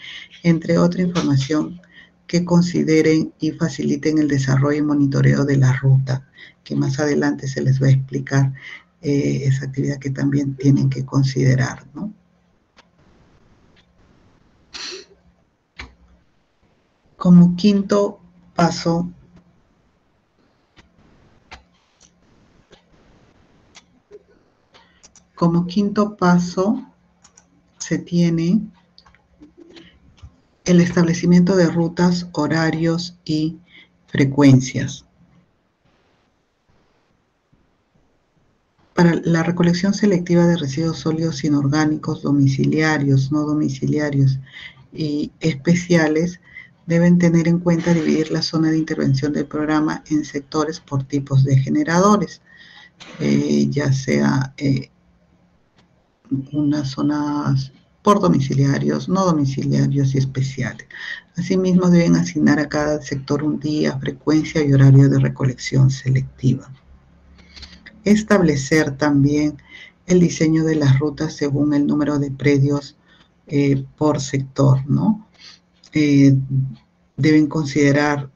[SPEAKER 1] entre otra información que consideren y faciliten el desarrollo y monitoreo de la ruta, que más adelante se les va a explicar esa actividad que también tienen que considerar, ¿no? Como quinto paso, se tiene el establecimiento de rutas, horarios y frecuencias. Para la recolección selectiva de residuos sólidos inorgánicos domiciliarios, no domiciliarios y especiales, deben tener en cuenta dividir la zona de intervención del programa en sectores por tipos de generadores, ya sea unas zonas por domiciliarios, no domiciliarios y especiales. Asimismo, deben asignar a cada sector un día, frecuencia y horario de recolección selectiva. Establecer también el diseño de las rutas según el número de predios por sector, ¿no? Deben considerar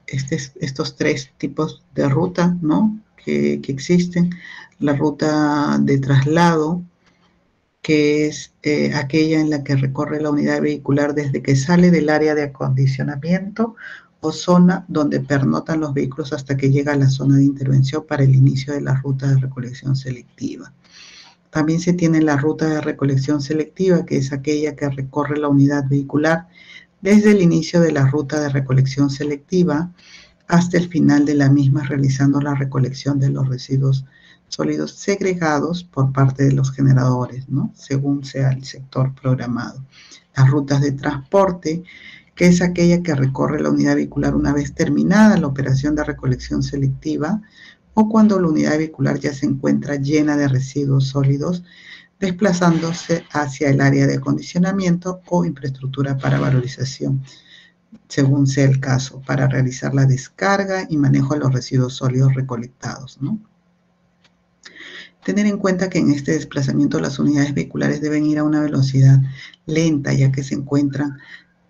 [SPEAKER 1] estos tres tipos de ruta, ¿no? Que existen. La ruta de traslado, que es aquella en la que recorre la unidad vehicular desde que sale del área de acondicionamiento o zona donde pernotan los vehículos hasta que llega a la zona de intervención para el inicio de la ruta de recolección selectiva. También se tiene la ruta de recolección selectiva, que es aquella que recorre la unidad vehicular desde el inicio de la ruta de recolección selectiva hasta el final de la misma, realizando la recolección de los residuos sólidos segregados por parte de los generadores, ¿no? Según sea el sector programado. Las rutas de transporte, que es aquella que recorre la unidad vehicular una vez terminada la operación de recolección selectiva o cuando la unidad vehicular ya se encuentra llena de residuos sólidos, desplazándose hacia el área de acondicionamiento o infraestructura para valorización, según sea el caso, para realizar la descarga y manejo de los residuos sólidos recolectados, ¿no? Tener en cuenta que en este desplazamiento las unidades vehiculares deben ir a una velocidad lenta, ya que se encuentran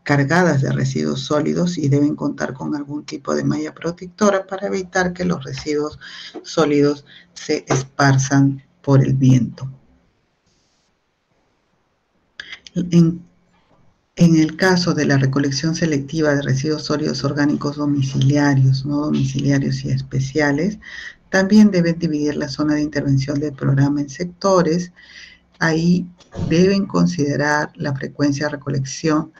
[SPEAKER 1] cargadas de residuos sólidos y deben contar con algún tipo de malla protectora para evitar que los residuos sólidos se esparzan por el viento. En el caso de la recolección selectiva de residuos sólidos orgánicos domiciliarios, no domiciliarios y especiales, también deben dividir la zona de intervención del programa en sectores. Ahí deben considerar la frecuencia de recolección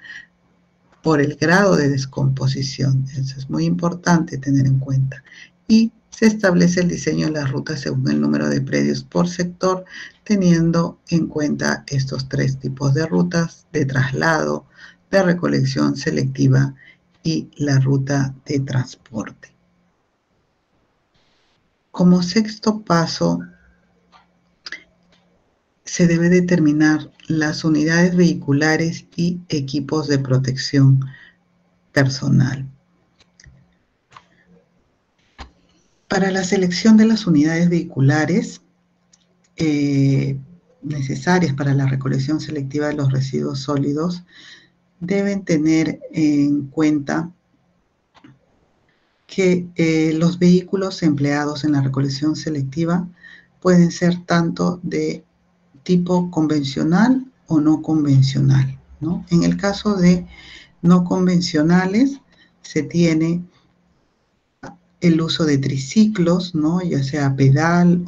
[SPEAKER 1] por el grado de descomposición. Eso es muy importante tener en cuenta. Y se establece el diseño de las rutas según el número de predios por sector, teniendo en cuenta estos tres tipos de rutas: de traslado, de recolección selectiva y la ruta de transporte. Como sexto paso, se debe determinar las unidades vehiculares y equipos de protección personal. Para la selección de las unidades vehiculares necesarias para la recolección selectiva de los residuos sólidos, deben tener en cuenta que los vehículos empleados en la recolección selectiva pueden ser tanto de tipo convencional o no convencional, ¿no? En el caso de no convencionales, se tiene el uso de triciclos, ¿no? Ya sea pedal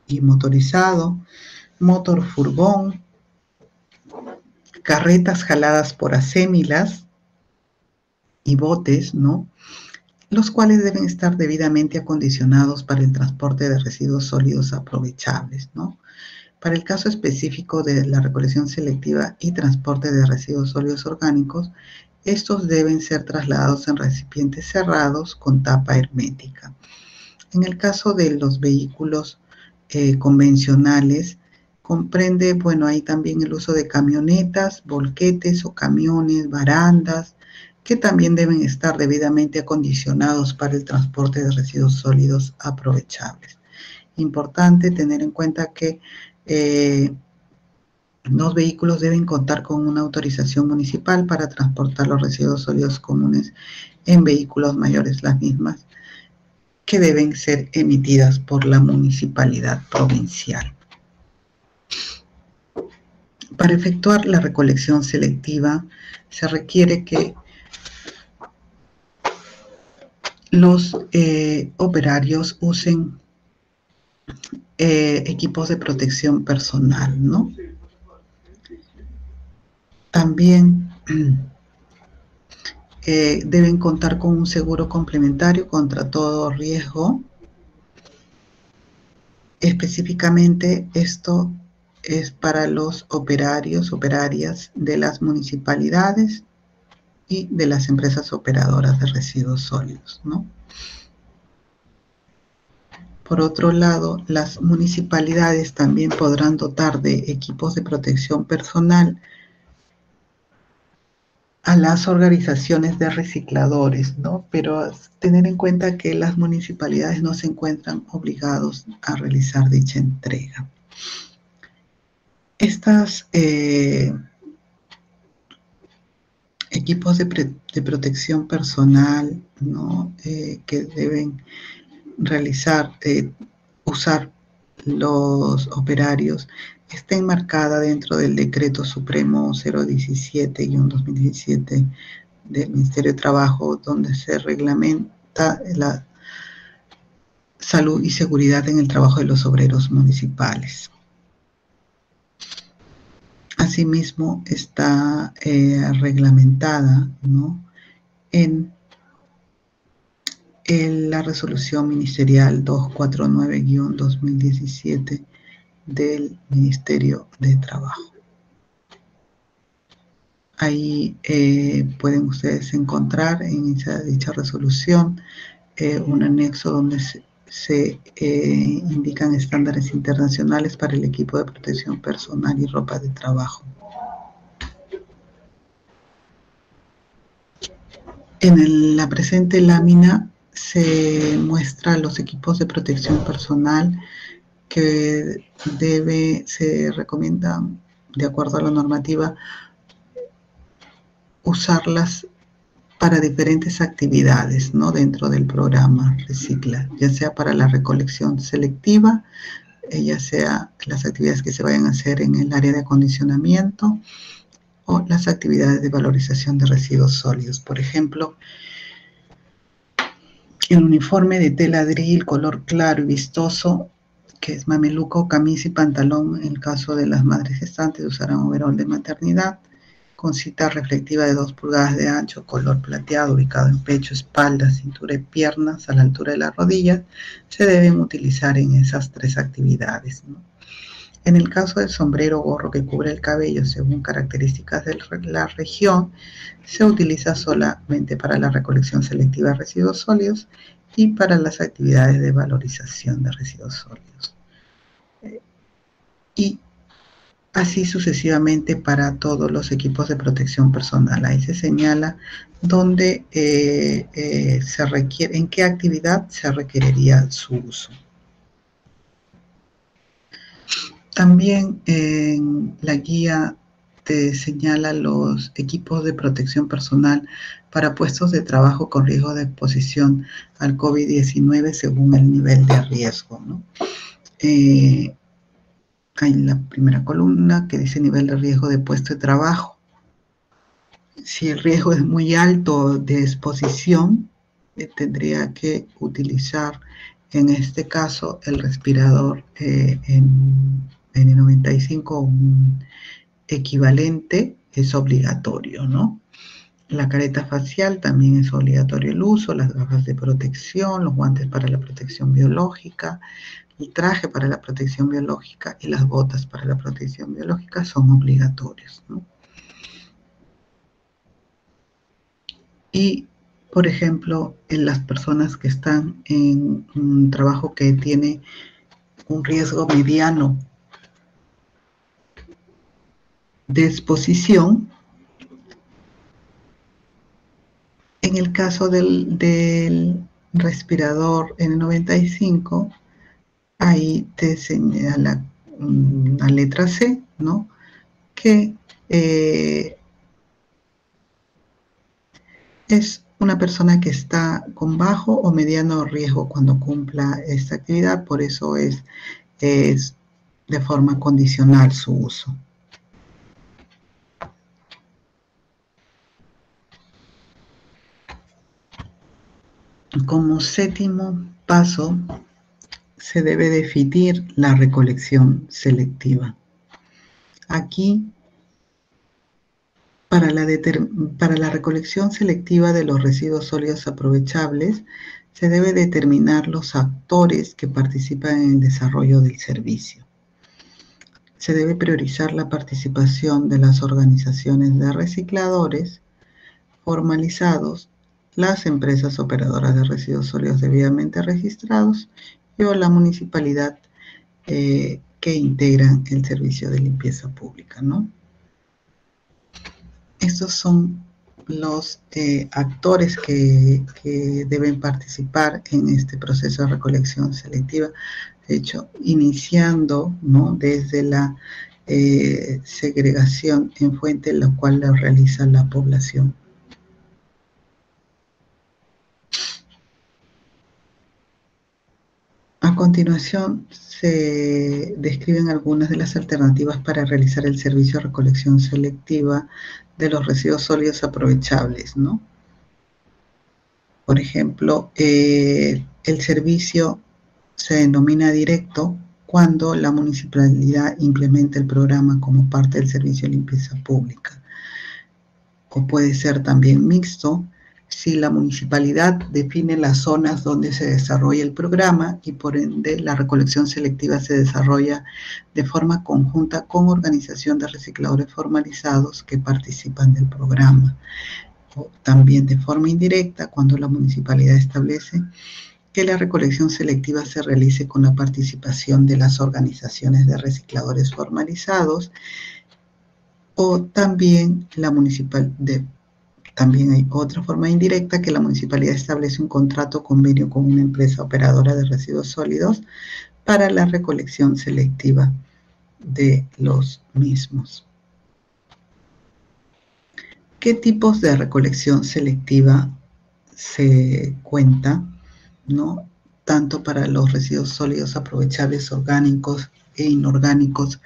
[SPEAKER 1] y motorizado, motor furgón, carretas jaladas por acémilas y botes, ¿no? Los cuales deben estar debidamente acondicionados para el transporte de residuos sólidos aprovechables, ¿no? Para el caso específico de la recolección selectiva y transporte de residuos sólidos orgánicos, estos deben ser trasladados en recipientes cerrados con tapa hermética. En el caso de los vehículos convencionales, comprende, bueno, ahí también el uso de camionetas, volquetes o camiones, barandas, que también deben estar debidamente acondicionados para el transporte de residuos sólidos aprovechables. Importante tener en cuenta que los vehículos deben contar con una autorización municipal para transportar los residuos sólidos comunes en vehículos mayores, las mismas que deben ser emitidas por la municipalidad provincial. Para efectuar la recolección selectiva se requiere que los operarios usen equipos de protección personal, ¿no? También deben contar con un seguro complementario contra todo riesgo. Específicamente esto es para los operarios, operarias de las municipalidades y de las empresas operadoras de residuos sólidos, ¿no? Por otro lado, las municipalidades también podrán dotar de equipos de protección personal a las organizaciones de recicladores, ¿no? Pero tener en cuenta que las municipalidades no se encuentran obligados a realizar dicha entrega. Estos equipos de protección personal, ¿no? Que deben realizar, usar los operarios, está enmarcada dentro del Decreto Supremo 017-2017 del Ministerio de Trabajo, donde se reglamenta la salud y seguridad en el trabajo de los obreros municipales. Asimismo, está reglamentada, ¿no?, en la resolución ministerial 249-2017 del Ministerio de Trabajo. Ahí pueden ustedes encontrar en dicha resolución un anexo donde se indican estándares internacionales para el equipo de protección personal y ropa de trabajo. En la presente lámina se muestra los equipos de protección personal que se recomiendan, de acuerdo a la normativa, usarlas para diferentes actividades, ¿no?, dentro del programa Recicla, ya sea para la recolección selectiva, ya sea las actividades que se vayan a hacer en el área de acondicionamiento o las actividades de valorización de residuos sólidos. Por ejemplo, el uniforme de tela drill color claro y vistoso, que es mameluco, camisa y pantalón. En el caso de las madres gestantes usarán overol de maternidad con cinta reflectiva de 2 pulgadas de ancho, color plateado, ubicado en pecho, espalda, cintura y piernas a la altura de las rodillas. Se deben utilizar en esas 3 actividades, ¿no? En el caso del sombrero o gorro que cubre el cabello según características de la región, se utiliza solamente para la recolección selectiva de residuos sólidos y para las actividades de valorización de residuos sólidos. Y así sucesivamente para todos los equipos de protección personal. Ahí se señala dónde se requiere, en qué actividad se requeriría su uso. También en la guía te señala los equipos de protección personal para puestos de trabajo con riesgo de exposición al COVID-19 según el nivel de riesgo, ¿no? Hay la primera columna que dice nivel de riesgo de puesto de trabajo. Si el riesgo es muy alto de exposición, tendría que utilizar en este caso el respirador en N95, un equivalente, es obligatorio, ¿no? La careta facial también es obligatorio el uso, las gafas de protección, los guantes para la protección biológica, el traje para la protección biológica y las botas para la protección biológica son obligatorios, ¿no? Y, por ejemplo, en las personas que están en un trabajo que tiene un riesgo mediano de exposición. En el caso del respirador N95, ahí te señala la letra C, ¿no? Que es una persona que está con bajo o mediano riesgo cuando cumpla esta actividad, por eso es de forma condicional su uso. Como séptimo paso, se debe definir la recolección selectiva. Aquí, para la recolección selectiva de los residuos sólidos aprovechables, se debe determinar los actores que participan en el desarrollo del servicio. Se debe priorizar la participación de las organizaciones de recicladores formalizados, las empresas operadoras de residuos sólidos debidamente registrados y o la municipalidad que integran el servicio de limpieza pública, ¿no? Estos son los actores que deben participar en este proceso de recolección selectiva, de hecho, iniciando, ¿no?, desde la segregación en fuente, la cual la realiza la población. A continuación, se describen algunas de las alternativas para realizar el servicio de recolección selectiva de los residuos sólidos aprovechables, ¿no? Por ejemplo, el servicio se denomina directo cuando la municipalidad implementa el programa como parte del servicio de limpieza pública. O puede ser también mixto, si la municipalidad define las zonas donde se desarrolla el programa y por ende la recolección selectiva se desarrolla de forma conjunta con organización de recicladores formalizados que participan del programa. O también de forma indirecta, cuando la municipalidad establece que la recolección selectiva se realice con la participación de las organizaciones de recicladores formalizados, o también también hay otra forma indirecta, que la municipalidad establece un contrato convenio con una empresa operadora de residuos sólidos para la recolección selectiva de los mismos. ¿Qué tipos de recolección selectiva se cuenta, ¿no?, tanto para los residuos sólidos aprovechables orgánicos e inorgánicos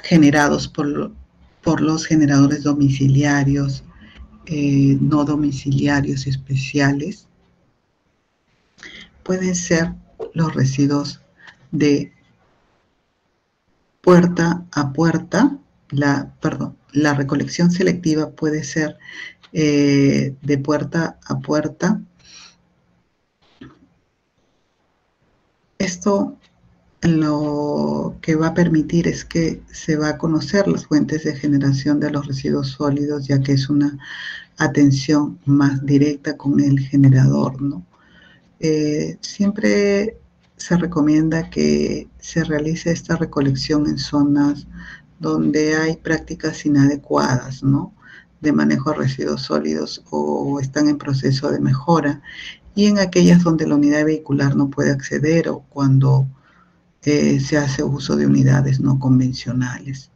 [SPEAKER 1] generados por los generadores domiciliarios, no domiciliarios especiales? Pueden ser los residuos de puerta a puerta. La recolección selectiva puede ser de puerta a puerta. Esto lo que va a permitir es que se va a conocer las fuentes de generación de los residuos sólidos, ya que es una atención más directa con el generador, ¿no? Siempre se recomienda que se realice esta recolección en zonas donde hay prácticas inadecuadas, ¿no?, de manejo de residuos sólidos o están en proceso de mejora, y en aquellas donde la unidad vehicular no puede acceder o cuando se hace uso de unidades no convencionales.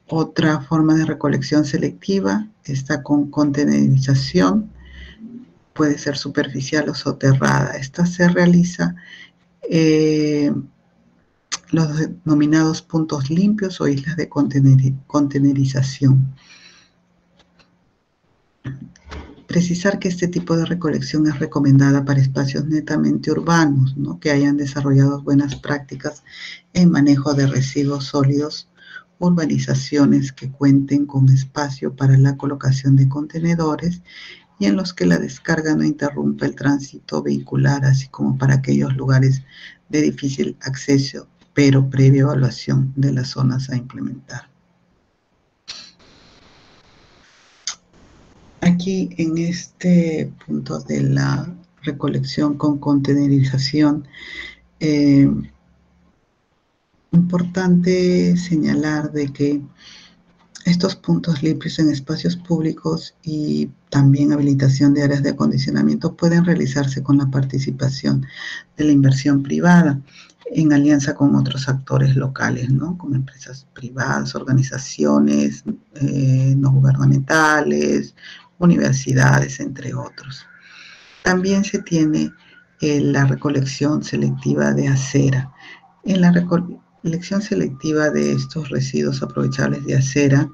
[SPEAKER 1] Otra forma de recolección selectiva está con contenerización, puede ser superficial o soterrada. Esta se realiza los denominados puntos limpios o islas de contenerización. Precisar que este tipo de recolección es recomendada para espacios netamente urbanos, ¿no?, que hayan desarrollado buenas prácticas en manejo de residuos sólidos, urbanizaciones que cuenten con espacio para la colocación de contenedores y en los que la descarga no interrumpa el tránsito vehicular, así como para aquellos lugares de difícil acceso, pero previa evaluación de las zonas a implementar. Aquí, en este punto de la recolección con contenerización, Importante señalar de que estos puntos limpios en espacios públicos y también habilitación de áreas de acondicionamiento pueden realizarse con la participación de la inversión privada en alianza con otros actores locales, ¿no? Como empresas privadas, organizaciones no gubernamentales, universidades, entre otros. También se tiene la recolección selectiva de acera. En la recolección selectiva de estos residuos aprovechables de acera,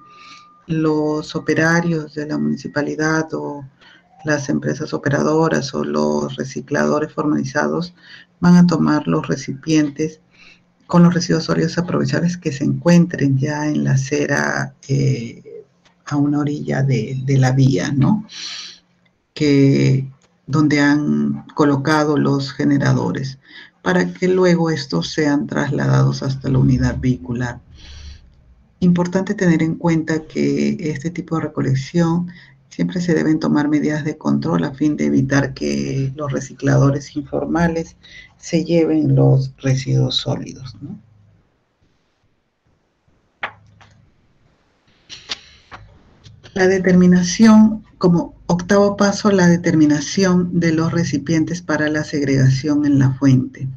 [SPEAKER 1] los operarios de la municipalidad o las empresas operadoras o los recicladores formalizados van a tomar los recipientes con los residuos sólidos aprovechables que se encuentren ya en la acera a una orilla de la vía, ¿no? Donde han colocado los generadores, para que luego estos sean trasladados hasta la unidad vehicular. Importante tener en cuenta que este tipo de recolección siempre se deben tomar medidas de control a fin de evitar que los recicladores informales se lleven los residuos sólidos, ¿no? La determinación, como octavo paso, la determinación de los recipientes para la segregación en la fuente.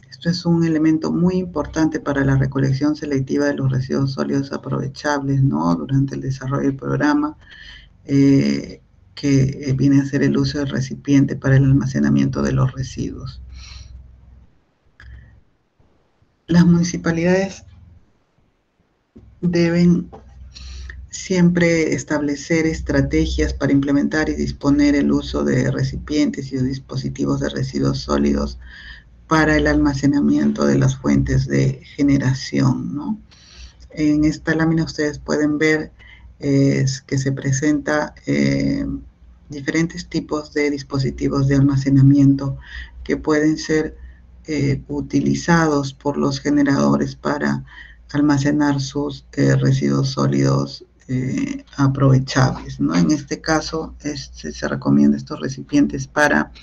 [SPEAKER 1] Esto es un elemento muy importante para la recolección selectiva de los residuos sólidos aprovechables, ¿no? Durante el desarrollo del programa, que viene a ser el uso del recipiente para el almacenamiento de los residuos. Las municipalidades deben siempre establecer estrategias para implementar y disponer el uso de recipientes y dispositivos de residuos sólidos para el almacenamiento de las fuentes de generación, ¿no? En esta lámina ustedes pueden ver que se presenta diferentes tipos de dispositivos de almacenamiento que pueden ser utilizados por los generadores para almacenar sus residuos sólidos aprovechables, ¿no? En este caso se recomienda estos recipientes para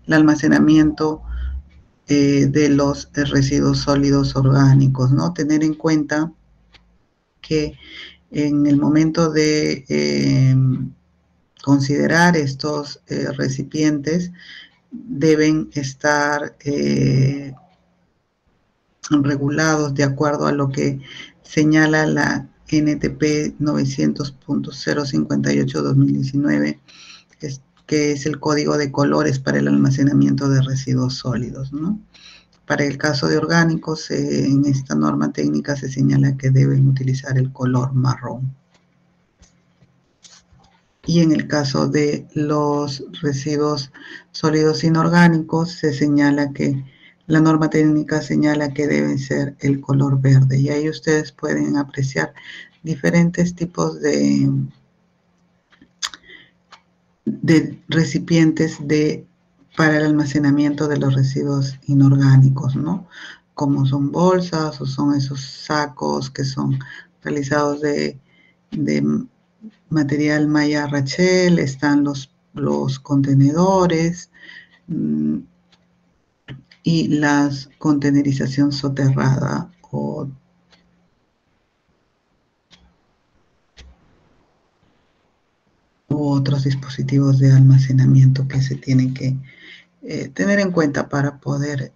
[SPEAKER 1] el almacenamiento de los residuos sólidos orgánicos, ¿no? Tener en cuenta que en el momento de considerar estos recipientes deben estar regulados de acuerdo a lo que señala la NTP 900.058-2019, que es el código de colores para el almacenamiento de residuos sólidos, ¿no? Para el caso de orgánicos, en esta norma técnica se señala que deben utilizar el color marrón. Y en el caso de los residuos sólidos inorgánicos, se señala que la norma técnica señala que deben ser el color verde. Y ahí ustedes pueden apreciar diferentes tipos de recipientes para el almacenamiento de los residuos inorgánicos, ¿no? Como son bolsas o son esos sacos que son realizados de material malla Rachel, están los contenedores y la contenerización soterrada u otros dispositivos de almacenamiento que se tienen que tener en cuenta para poder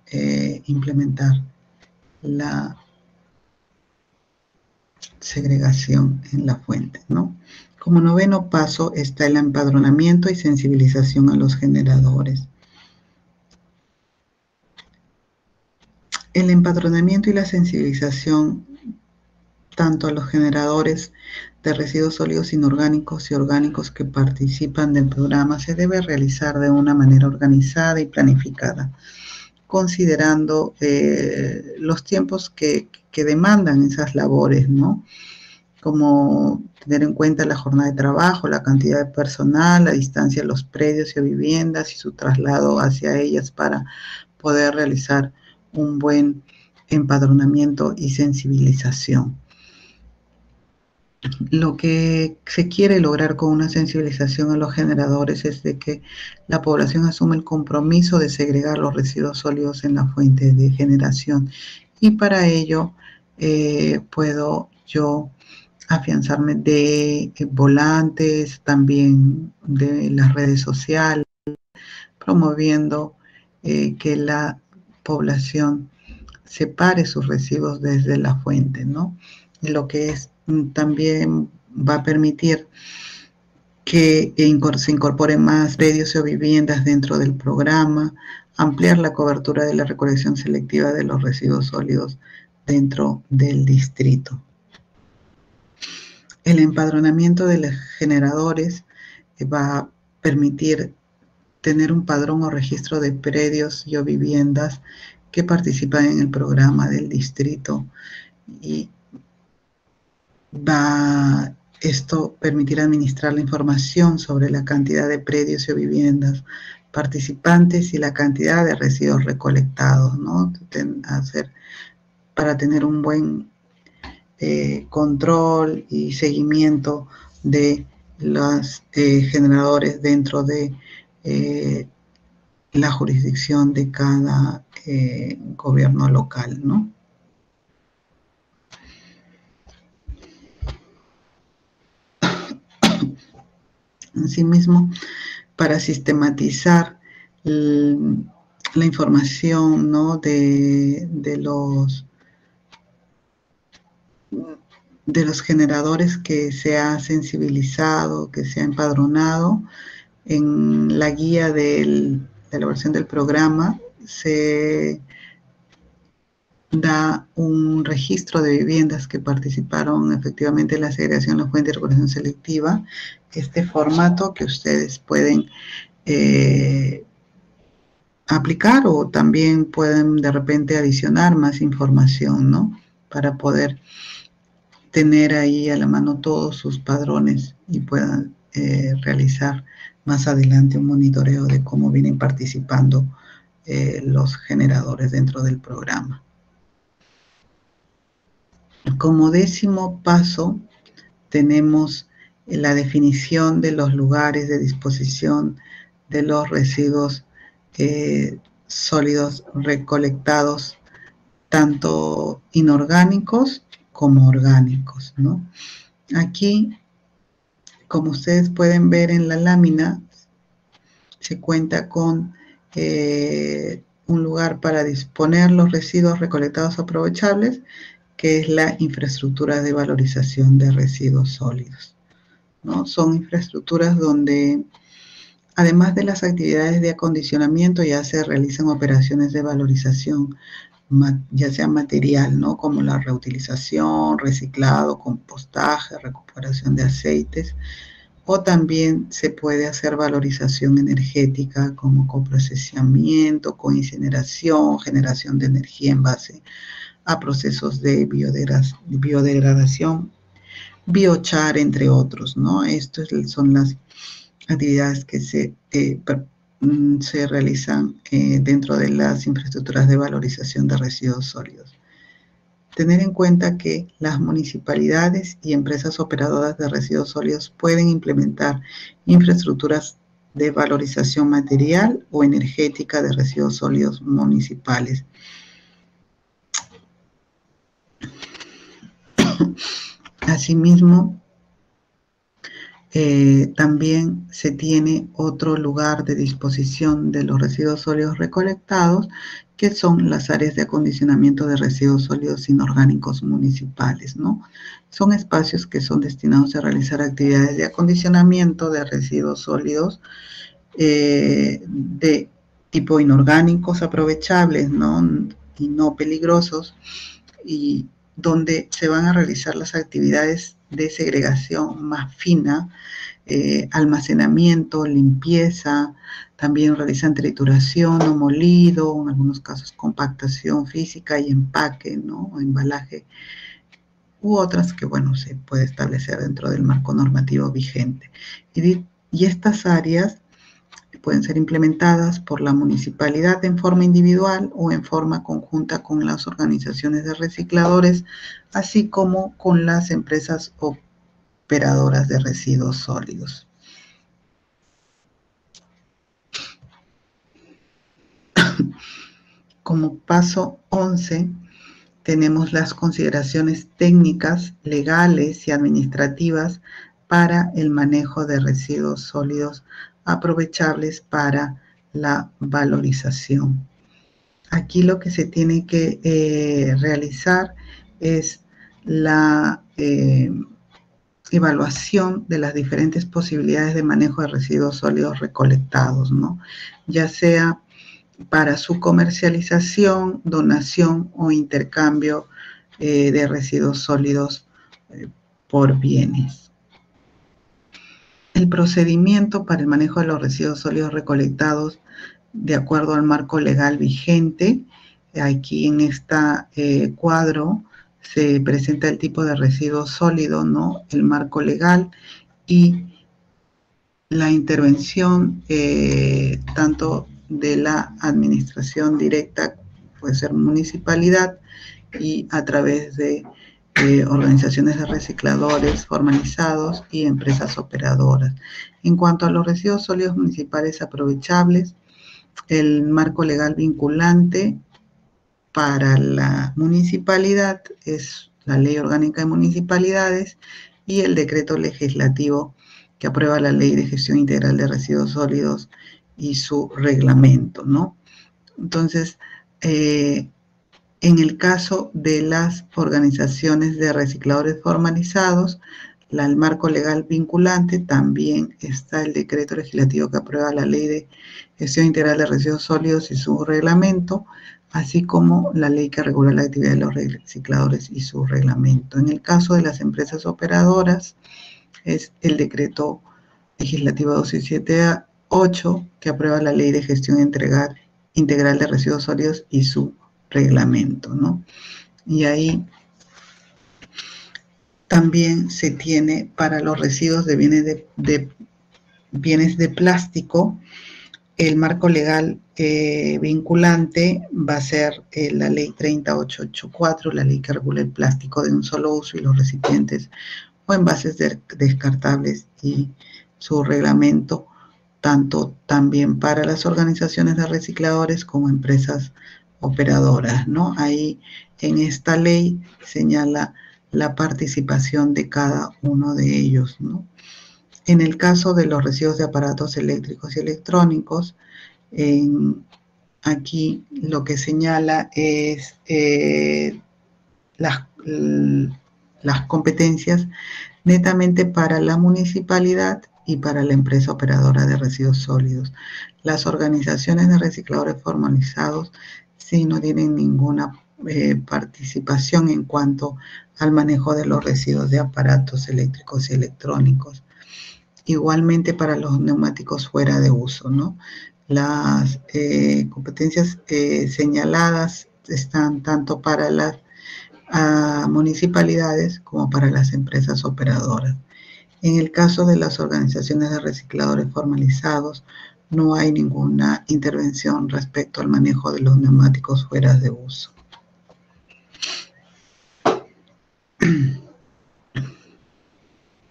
[SPEAKER 1] implementar la segregación en la fuente, ¿no? Como noveno paso está el empadronamiento y sensibilización a los generadores. El empadronamiento y la sensibilización tanto a los generadores de residuos sólidos inorgánicos y orgánicos que participan del programa se debe realizar de una manera organizada y planificada, considerando los tiempos que demandan esas labores, ¿no? Como tener en cuenta la jornada de trabajo, la cantidad de personal, la distancia de los predios y viviendas y su traslado hacia ellas para poder realizar un buen empadronamiento y sensibilización. Lo que se quiere lograr con una sensibilización a los generadores es de que la población asume el compromiso de segregar los residuos sólidos en la fuente de generación y para ello puedo yo afianzarme de volantes, también de las redes sociales, promoviendo que la población separe sus residuos desde la fuente, ¿no? Lo que es también va a permitir que se incorporen más predios o viviendas dentro del programa, ampliar la cobertura de la recolección selectiva de los residuos sólidos dentro del distrito. El empadronamiento de los generadores va a permitir tener un padrón o registro de predios y o viviendas que participan en el programa del distrito, y va esto permitir administrar la información sobre la cantidad de predios y o viviendas participantes y la cantidad de residuos recolectados, ¿no? Para tener un buen control y seguimiento de los generadores dentro de la jurisdicción de cada gobierno local, ¿no? Asimismo, para sistematizar la información, ¿no? de los generadores que se ha sensibilizado, que se ha empadronado, en la guía de la elaboración del programa se da un registro de viviendas que participaron efectivamente en la segregación, la fuente de recolección selectiva. Este formato que ustedes pueden aplicar, o también pueden de repente adicionar más información, ¿no? Para poder tener ahí a la mano todos sus padrones y puedan realizar más adelante un monitoreo de cómo vienen participando los generadores dentro del programa. Como 10º paso, tenemos la definición de los lugares de disposición de los residuos sólidos recolectados, tanto inorgánicos como orgánicos, ¿no? Aquí, como ustedes pueden ver en la lámina, se cuenta con un lugar para disponer los residuos recolectados aprovechables, que es la infraestructura de valorización de residuos sólidos, ¿no? Son infraestructuras donde, además de las actividades de acondicionamiento, ya se realizan operaciones de valorización, ya sea material, ¿no? Como la reutilización, reciclado, compostaje, recuperación de aceites, o también se puede hacer valorización energética como coprocesamiento, coincineración, generación de energía en base a procesos de biodegradación, biochar, entre otros, ¿no? Estas son las actividades que se realizan dentro de las infraestructuras de valorización de residuos sólidos. Tener en cuenta que las municipalidades y empresas operadoras de residuos sólidos pueden implementar infraestructuras de valorización material o energética de residuos sólidos municipales. Asimismo, también se tiene otro lugar de disposición de los residuos sólidos recolectados, que son las áreas de acondicionamiento de residuos sólidos inorgánicos municipales, ¿no? Son espacios que son destinados a realizar actividades de acondicionamiento de residuos sólidos de tipo inorgánicos aprovechables, ¿no? Y no peligrosos, y donde se van a realizar las actividades de segregación más fina, almacenamiento, limpieza, también realizan trituración o molido, en algunos casos compactación física y empaque, ¿no? O embalaje, u otras que, bueno, se puede establecer dentro del marco normativo vigente. Y estas áreas pueden ser implementadas por la municipalidad en forma individual o en forma conjunta con las organizaciones de recicladores, así como con las empresas operadoras de residuos sólidos. Como paso 11, tenemos las consideraciones técnicas, legales y administrativas para el manejo de residuos sólidos aprovechables para la valorización. Aquí lo que se tiene que realizar es la evaluación de las diferentes posibilidades de manejo de residuos sólidos recolectados, ¿no? Ya sea para su comercialización, donación o intercambio de residuos sólidos por bienes. El procedimiento para el manejo de los residuos sólidos recolectados de acuerdo al marco legal vigente. Aquí en este cuadro se presenta el tipo de residuo sólido, ¿no? El marco legal y la intervención tanto de la administración directa, puede ser municipalidad, y a través de organizaciones de recicladores formalizados y empresas operadoras. En cuanto a los residuos sólidos municipales aprovechables, el marco legal vinculante para la municipalidad es la Ley Orgánica de Municipalidades y el decreto legislativo que aprueba la Ley de Gestión Integral de Residuos Sólidos y su reglamento, ¿no? Entonces, en el caso de las organizaciones de recicladores formalizados, el marco legal vinculante, también está el decreto legislativo que aprueba la Ley de Gestión Integral de Residuos Sólidos y su reglamento, así como la ley que regula la actividad de los recicladores y su reglamento. En el caso de las empresas operadoras, es el decreto legislativo 278 que aprueba la Ley de Gestión Integral de Residuos Sólidos y su reglamento, ¿no? Y ahí también se tiene para los residuos de bienes de plástico, el marco legal vinculante va a ser la ley 30884, la ley que regula el plástico de un solo uso y los recipientes o envases descartables y su reglamento, tanto también para las organizaciones de recicladores como empresas operadoras, ¿no? Ahí en esta ley señala la participación de cada uno de ellos, ¿no? En el caso de los residuos de aparatos eléctricos y electrónicos, aquí lo que señala es las competencias netamente para la municipalidad y para la empresa operadora de residuos sólidos. Las organizaciones de recicladores formalizados sí no tienen ninguna participación en cuanto al manejo de los residuos de aparatos eléctricos y electrónicos. Igualmente para los neumáticos fuera de uso, ¿no? Las competencias señaladas están tanto para las municipalidades como para las empresas operadoras. En el caso de las organizaciones de recicladores formalizados, no hay ninguna intervención respecto al manejo de los neumáticos fuera de uso.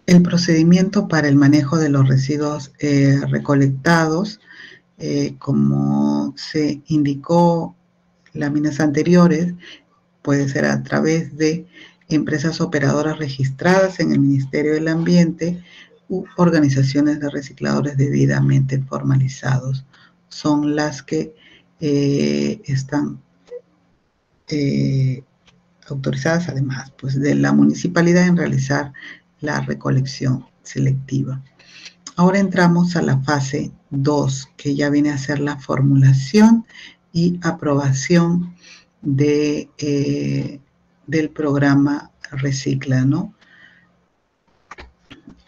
[SPEAKER 1] El procedimiento para el manejo de los residuos recolectados, como se indicó en láminas anteriores, puede ser a través de empresas operadoras registradas en el Ministerio del Ambiente u organizaciones de recicladores debidamente formalizados. Son las que están autorizadas, además, pues, de la municipalidad en realizar la recolección selectiva. Ahora entramos a la fase 2, que ya viene a ser la formulación y aprobación del programa Recicla, ¿no?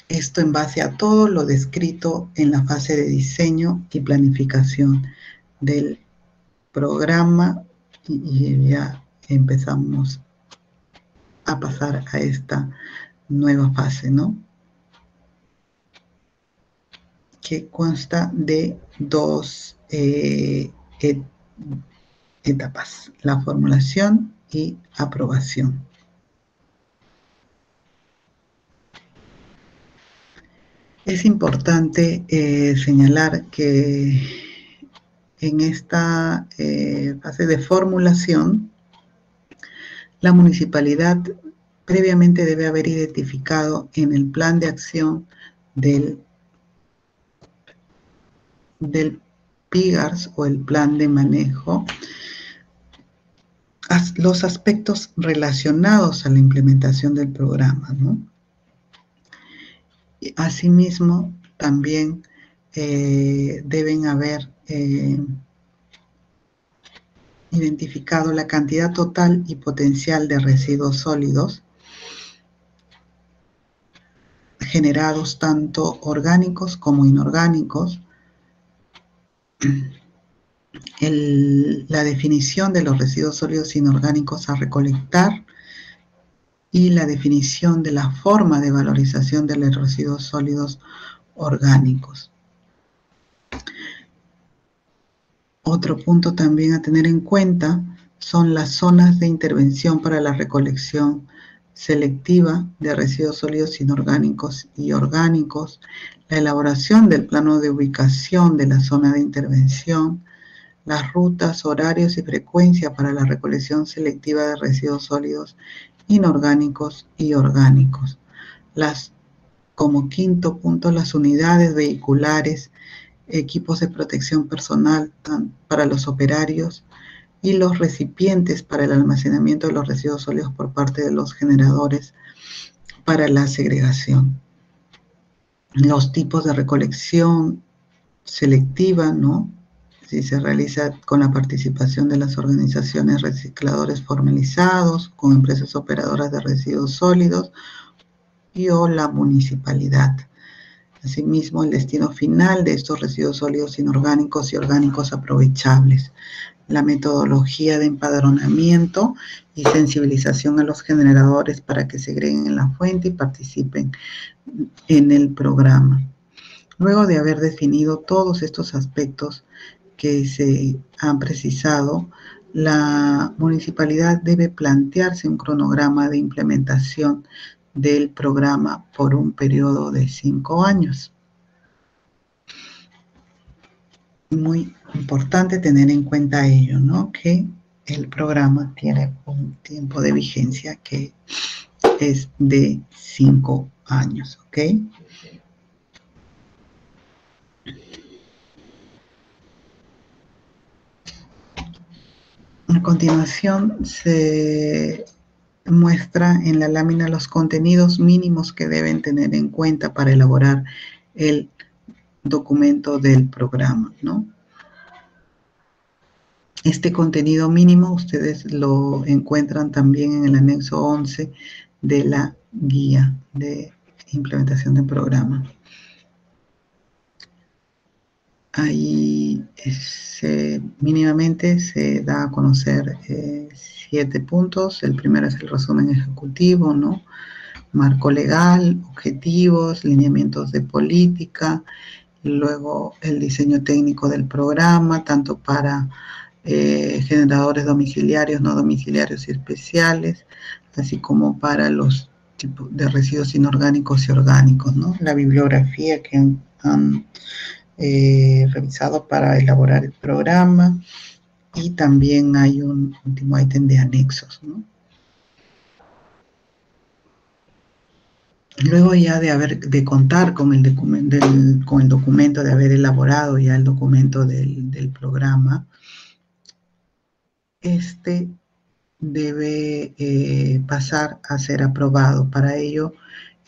[SPEAKER 1] Esto en base a todo lo descrito en la fase de diseño y planificación del programa, y ya empezamos a pasar a esta nueva fase, ¿no? Que consta de dos etapas, la formulación y aprobación. Es importante señalar que en esta fase de formulación, La municipalidad previamente debe haber identificado en el plan de acción del PIGARS o el plan de manejo los aspectos relacionados a la implementación del programa, ¿no? Asimismo, también deben haber identificado la cantidad total y potencial de residuos sólidos generados tanto orgánicos como inorgánicos, la definición de los residuos sólidos inorgánicos a recolectar y la definición de la forma de valorización de los residuos sólidos orgánicos. Otro punto también a tener en cuenta son las zonas de intervención para la recolección selectiva de residuos sólidos inorgánicos y orgánicos, la elaboración del plano de ubicación de la zona de intervención, las rutas, horarios y frecuencia para la recolección selectiva de residuos sólidos inorgánicos y orgánicos. Como quinto punto, las unidades vehiculares, equipos de protección personal para los operarios y los recipientes para el almacenamiento de los residuos sólidos por parte de los generadores para la segregación. Los tipos de recolección selectiva, ¿no? Si se realiza con la participación de las organizaciones recicladores formalizados, con empresas operadoras de residuos sólidos o la municipalidad. Asimismo, el destino final de estos residuos sólidos inorgánicos y orgánicos aprovechables, la metodología de empadronamiento y sensibilización a los generadores para que segreguen en la fuente y participen en el programa. Luego de haber definido todos estos aspectos que se han precisado, la municipalidad debe plantearse un cronograma de implementación del programa por un periodo de 5 años. Muy importante tener en cuenta ello, ¿no? Que el programa tiene un tiempo de vigencia que es de 5 años, ¿ok? A continuación se muestra en la lámina los contenidos mínimos que deben tener en cuenta para elaborar el documento del programa, ¿no? Este contenido mínimo ustedes lo encuentran también en el anexo 11 de la guía de implementación del programa. Ahí mínimamente se da a conocer 7 puntos. El primero es el resumen ejecutivo, ¿no? Marco legal, objetivos, lineamientos de política, luego el diseño técnico del programa, tanto para generadores domiciliarios, no domiciliarios y especiales, así como para los tipos de residuos inorgánicos y orgánicos, ¿no? La bibliografía que han revisado para elaborar el programa, y también hay un último ítem de anexos, ¿no? Luego ya de contar con el documento, de haber elaborado ya el documento del programa, este debe pasar a ser aprobado. Para ello,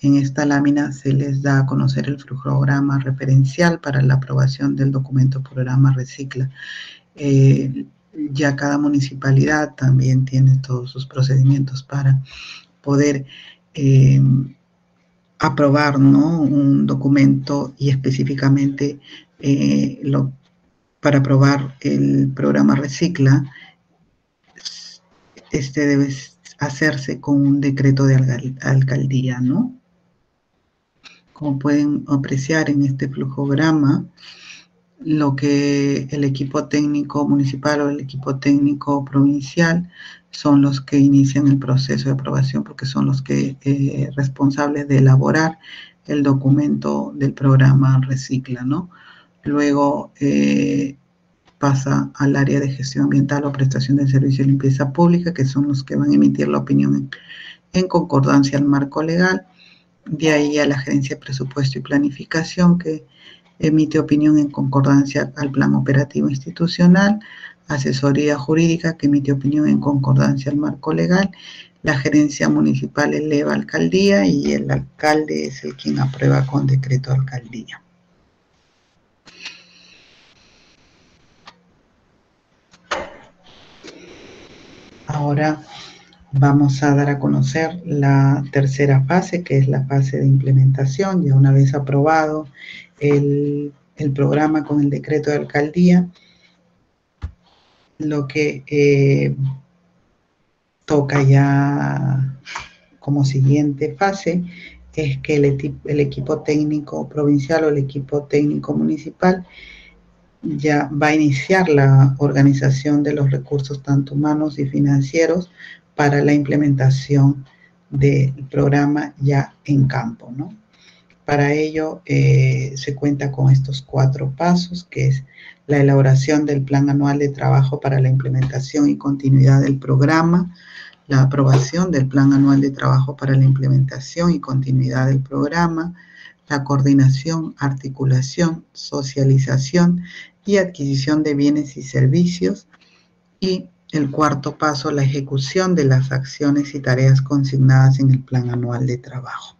[SPEAKER 1] en esta lámina se les da a conocer el flujograma referencial para la aprobación del documento programa Recicla. Ya cada municipalidad también tiene todos sus procedimientos para poder aprobar, ¿no?, un documento, y específicamente para aprobar el programa Recicla, debe hacerse con un decreto de alcaldía, ¿no? Como pueden apreciar en este flujograma, lo que el equipo técnico municipal o el equipo técnico provincial son los que inician el proceso de aprobación, porque son los que responsables de elaborar el documento del programa Recicla, ¿no? Luego pasa al área de gestión ambiental o prestación de servicio de limpieza pública, que son los que van a emitir la opinión en concordancia al marco legal. De ahí a la gerencia de presupuesto y planificación, que emite opinión en concordancia al plan operativo institucional, asesoría jurídica, que emite opinión en concordancia al marco legal, la gerencia municipal eleva a alcaldía y el alcalde es el quien aprueba con decreto de alcaldía. Ahora vamos a dar a conocer la tercera fase, que es la fase de implementación. Ya una vez aprobado el programa con el decreto de alcaldía, lo que toca ya como siguiente fase es que el equipo técnico provincial o el equipo técnico municipal ya va a iniciar la organización de los recursos tanto humanos y financieros para la implementación del programa ya en campo, ¿no? Para ello se cuenta con estos 4 pasos, que es la elaboración del plan anual de trabajo para la implementación y continuidad del programa, la aprobación del plan anual de trabajo para la implementación y continuidad del programa, la coordinación, articulación, socialización y adquisición de bienes y servicios, y el 4º paso, la ejecución de las acciones y tareas consignadas en el plan anual de trabajo.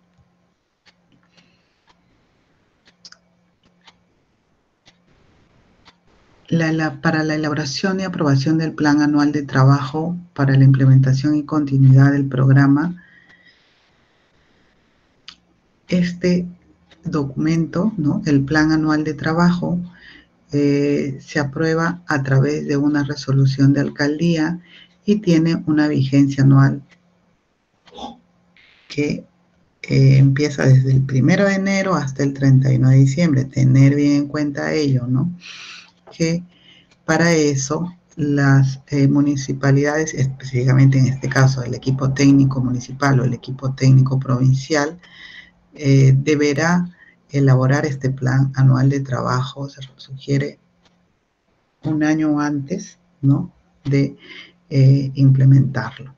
[SPEAKER 1] Para la elaboración y aprobación del plan anual de trabajo para la implementación y continuidad del programa, este documento, ¿no?, el plan anual de trabajo, se aprueba a través de una resolución de alcaldía y tiene una vigencia anual que empieza desde el 1 de enero hasta el 31 de diciembre. Tener bien en cuenta ello, ¿no? Que para eso las municipalidades, específicamente en este caso el equipo técnico municipal o el equipo técnico provincial, deberá elaborar este plan anual de trabajo. Se sugiere un año antes, ¿no?, de implementarlo.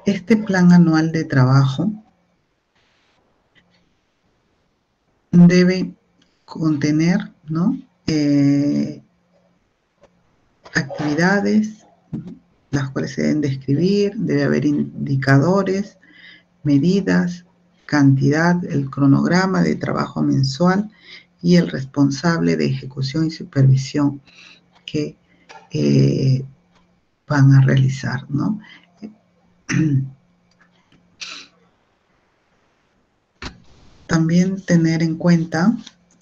[SPEAKER 1] Este plan anual de trabajo debe contener, ¿no?, actividades, las cuales se deben describir, debe haber indicadores, medidas, cantidad, el cronograma de trabajo mensual y el responsable de ejecución y supervisión que van a realizar, ¿no? También tener en cuenta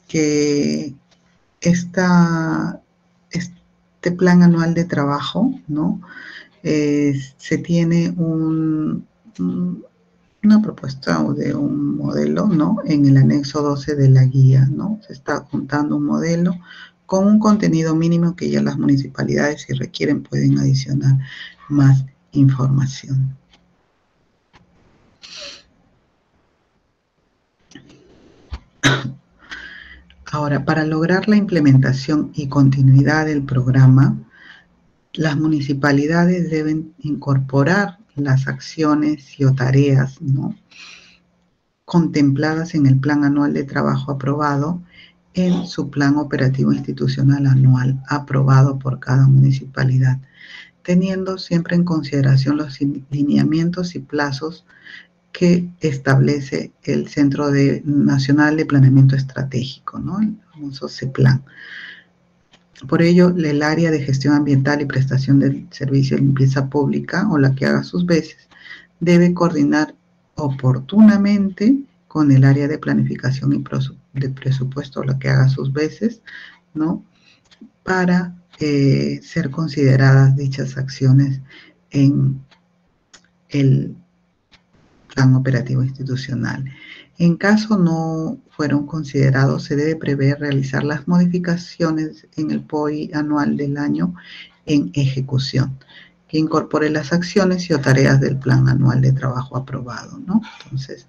[SPEAKER 1] que este plan anual de trabajo, ¿no?, se tiene una propuesta de un modelo, ¿no?, en el anexo 12 de la guía, ¿no? Se está juntando un modelo con un contenido mínimo que ya las municipalidades, si requieren, pueden adicionar más información. Ahora, para lograr la implementación y continuidad del programa, las municipalidades deben incorporar las acciones y o tareas, ¿no?, contempladas en el plan anual de trabajo aprobado en su plan operativo institucional anual aprobado por cada municipalidad, teniendo siempre en consideración los lineamientos y plazos que establece el Centro Nacional de Planeamiento Estratégico, ¿no?, el famoso CEPLAN. Por ello, el área de gestión ambiental y prestación del servicio de limpieza pública, o la que haga sus veces, debe coordinar oportunamente con el área de planificación y de presupuesto, o la que haga sus veces, ¿no?, para ser consideradas dichas acciones en el plan operativo institucional. En caso no fueron considerados, se debe prever realizar las modificaciones en el POI anual del año en ejecución, que incorpore las acciones y o tareas del plan anual de trabajo aprobado, ¿no? Entonces,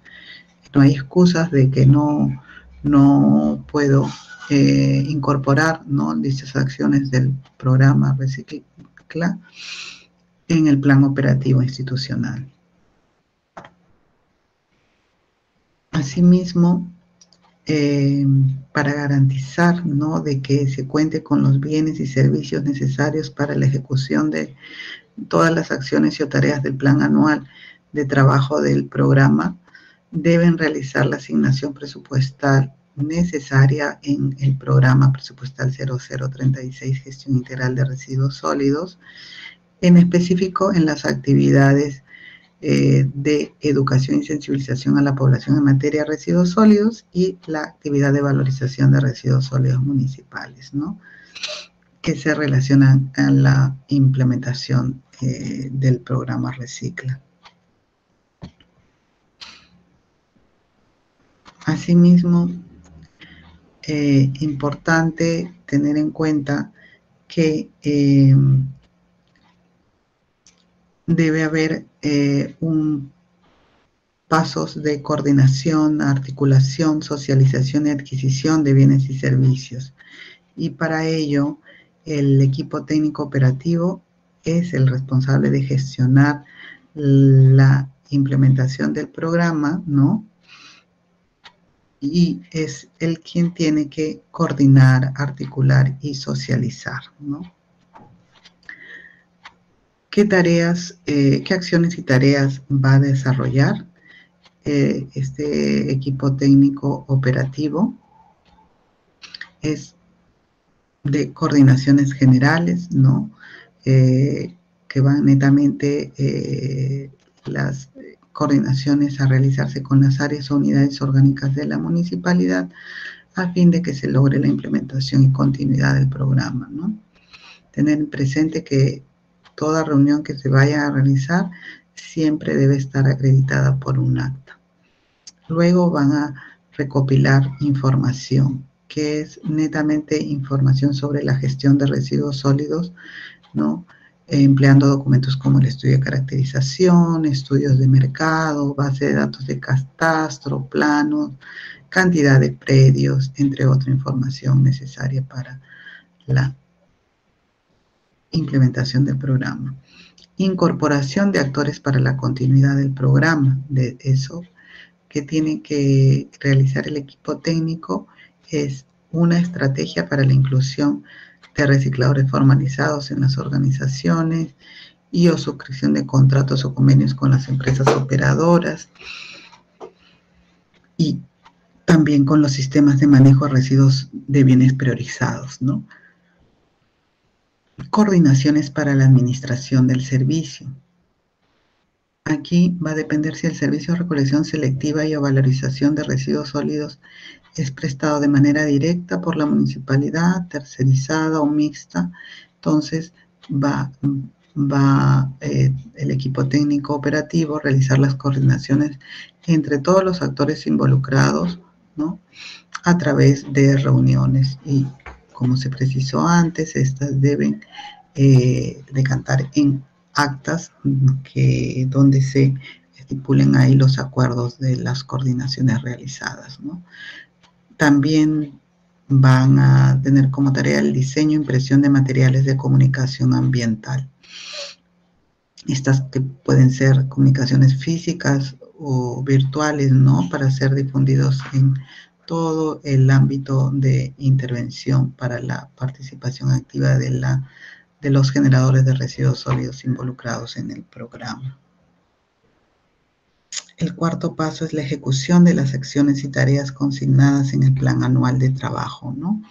[SPEAKER 1] no hay excusas de que no puedo incorporar, ¿no?, dichas acciones del programa Recicla en el plan operativo institucional. Asimismo, para garantizar, ¿no?, de que se cuente con los bienes y servicios necesarios para la ejecución de todas las acciones y o tareas del plan anual de trabajo del programa, deben realizar la asignación presupuestal necesaria en el programa presupuestal 0036 Gestión Integral de Residuos Sólidos, en específico en las actividades de educación y sensibilización a la población en materia de residuos sólidos y la actividad de valorización de residuos sólidos municipales, ¿no?, que se relacionan a la implementación del programa Recicla. Asimismo, importante tener en cuenta que debe haber pasos de coordinación, articulación, socialización y adquisición de bienes y servicios. Y para ello, el equipo técnico operativo es el responsable de gestionar la implementación del programa, ¿no?, y es el quien tiene que coordinar, articular y socializar, ¿no? ¿Qué tareas, qué acciones y tareas va a desarrollar este equipo técnico operativo? Es de coordinaciones generales, ¿no?, que van netamente las coordinaciones a realizarse con las áreas o unidades orgánicas de la municipalidad a fin de que se logre la implementación y continuidad del programa, ¿no? Tener presente que toda reunión que se vaya a realizar siempre debe estar acreditada por un acta. Luego van a recopilar información, que es netamente información sobre la gestión de residuos sólidos, ¿no?, empleando documentos como el estudio de caracterización, estudios de mercado, base de datos de catastro, planos, cantidad de predios, entre otra información necesaria para la implementación del programa. Incorporación de actores para la continuidad del programa. De eso que tiene que realizar el equipo técnico es una estrategia para la inclusión de recicladores formalizados en las organizaciones y o suscripción de contratos o convenios con las empresas operadoras y también con los sistemas de manejo de residuos de bienes priorizados, ¿no? Coordinaciones para la administración del servicio. Aquí va a depender si el servicio de recolección selectiva y o valorización de residuos sólidos es prestado de manera directa por la municipalidad, tercerizada o mixta. Entonces va el equipo técnico operativo a realizar las coordinaciones entre todos los actores involucrados, ¿no?, a través de reuniones. Y como se precisó antes, estas deben decantar en actas donde se estipulen ahí los acuerdos de las coordinaciones realizadas, ¿no? También van a tener como tarea el diseño e impresión de materiales de comunicación ambiental. Estas que pueden ser comunicaciones físicas o virtuales, ¿no?, para ser difundidos en todo el ámbito de intervención para la participación activa de los generadores de residuos sólidos involucrados en el programa. El cuarto paso es la ejecución de las acciones y tareas consignadas en el plan anual de trabajo, ¿no?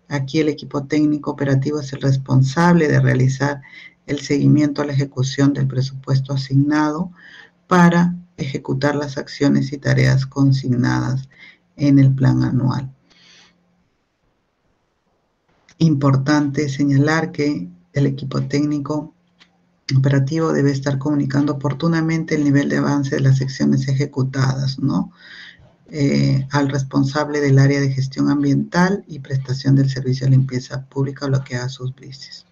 [SPEAKER 1] Aquí el equipo técnico operativo es el responsable de realizar el seguimiento a la ejecución del presupuesto asignado para ejecutar las acciones y tareas consignadas en el plan anual. Importante señalar que el equipo técnico operativo debe estar comunicando oportunamente el nivel de avance de las secciones ejecutadas, ¿no?, al responsable del área de gestión ambiental y prestación del servicio de limpieza pública o lo que haga sus brises.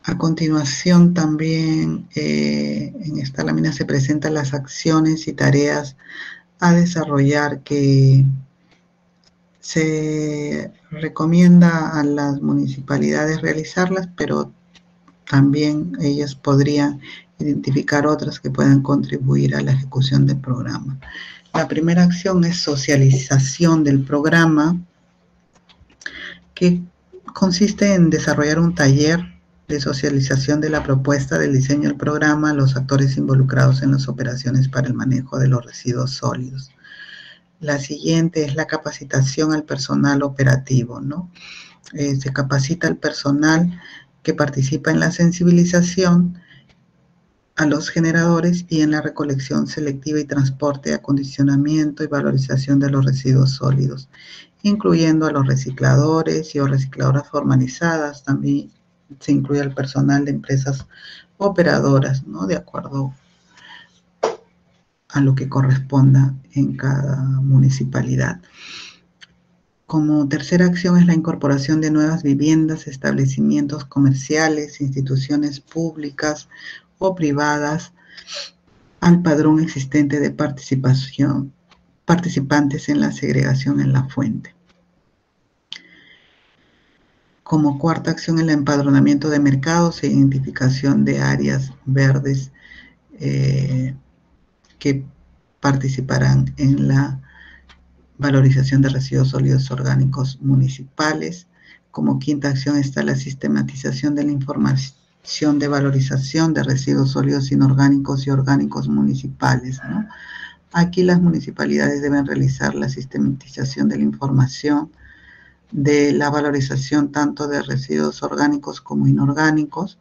[SPEAKER 1] A continuación también en esta lámina se presentan las acciones y tareas a desarrollar que se recomienda a las municipalidades realizarlas, pero también ellas podrían identificar otras que puedan contribuir a la ejecución del programa. La primera acción es socialización del programa, que consiste en desarrollar un taller de socialización de la propuesta del diseño del programa a los actores involucrados en las operaciones para el manejo de los residuos sólidos. La siguiente es la capacitación al personal operativo, ¿no? Se capacita al personal que participa en la sensibilización a los generadores y en la recolección selectiva y transporte, acondicionamiento y valorización de los residuos sólidos, incluyendo a los recicladores y o recicladoras formalizadas. También se incluye al personal de empresas operadoras, ¿no? De acuerdo a lo que corresponda en cada municipalidad. Como tercera acción es la incorporación de nuevas viviendas, establecimientos comerciales, instituciones públicas o privadas al padrón existente de participantes en la segregación en la fuente. Como cuarta acción, el empadronamiento de mercados e identificación de áreas verdes que participarán en la valorización de residuos sólidos orgánicos municipales. Como quinta acción está la sistematización de la información de valorización de residuos sólidos inorgánicos y orgánicos municipales, ¿no? Aquí las municipalidades deben realizar la sistematización de la información de la valorización tanto de residuos orgánicos como inorgánicos,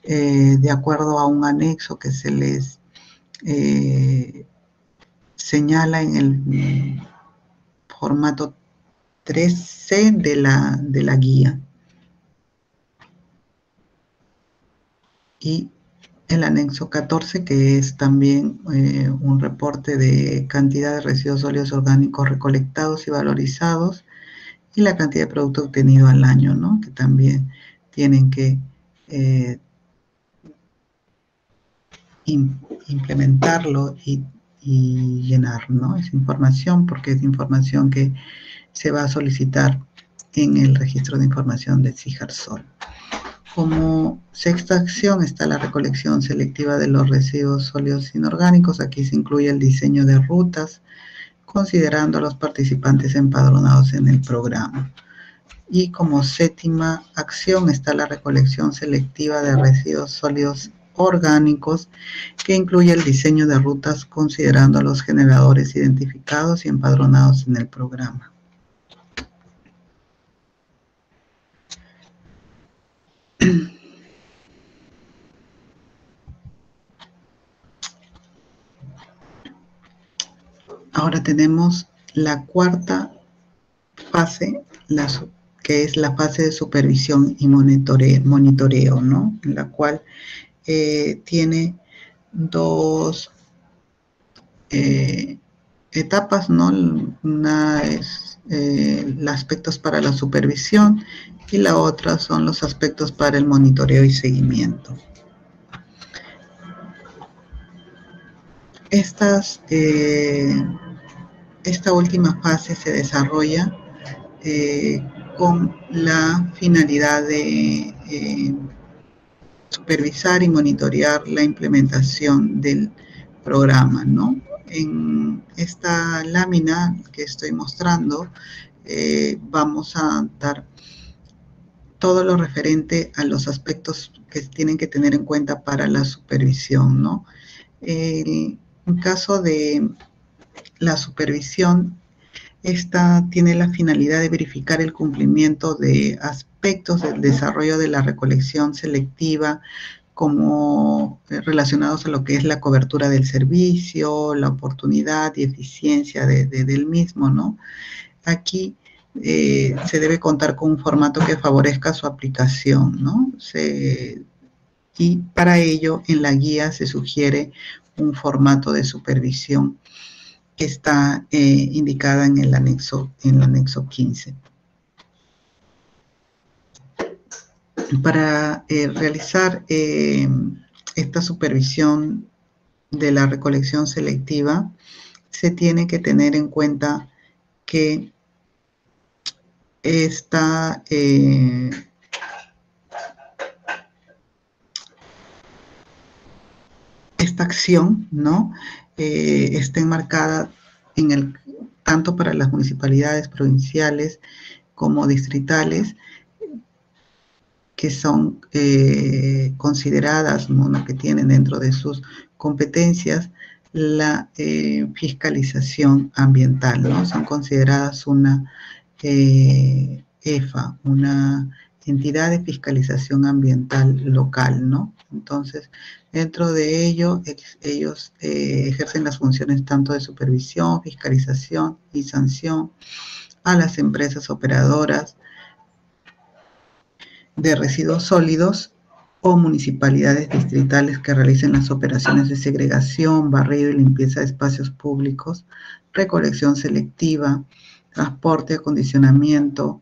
[SPEAKER 1] de acuerdo a un anexo que se les señala en el formato 3C de la guía. Y el anexo 14, que es también un reporte de cantidad de residuos sólidos orgánicos recolectados y valorizados, y la cantidad de producto obtenido al año, ¿no? Que también tienen que implementarlo y llenar, ¿no? Esa información, porque es información que se va a solicitar en el registro de información de CIJARSOL. Como sexta acción está la recolección selectiva de los residuos sólidos inorgánicos. Aquí se incluye el diseño de rutas, considerando a los participantes empadronados en el programa. Y como séptima acción está la recolección selectiva de residuos sólidos orgánicos, que incluye el diseño de rutas considerando a los generadores identificados y empadronados en el programa. Ahora tenemos la cuarta fase, que es la fase de supervisión y monitoreo, ¿no? En la cual tiene dos etapas, ¿no? Una es los aspectos para la supervisión y la otra son los aspectos para el monitoreo y seguimiento. Esta última fase se desarrolla con la finalidad de supervisar y monitorear la implementación del programa, ¿no? En esta lámina que estoy mostrando, vamos a dar todo lo referente a los aspectos que tienen que tener en cuenta para la supervisión, ¿no? En caso de la supervisión, esta tiene la finalidad de verificar el cumplimiento de aspectos del desarrollo de la recolección selectiva, como relacionados a lo que es la cobertura del servicio, la oportunidad y eficiencia del mismo, ¿no? Aquí se debe contar con un formato que favorezca su aplicación, ¿no? Y para ello, en la guía se sugiere un formato de supervisión que está indicada en el anexo 15. Para realizar esta supervisión de la recolección selectiva, se tiene que tener en cuenta que esta acción, ¿no? Está enmarcada tanto para las municipalidades provinciales como distritales, que son consideradas, ¿no?, que tienen dentro de sus competencias la fiscalización ambiental, ¿no? Son consideradas una EFA, una entidad de fiscalización ambiental local, ¿no? Entonces, dentro de ello, ellos ejercen las funciones tanto de supervisión, fiscalización y sanción a las empresas operadoras de residuos sólidos o municipalidades distritales que realicen las operaciones de segregación, barrido y limpieza de espacios públicos, recolección selectiva, transporte, acondicionamiento,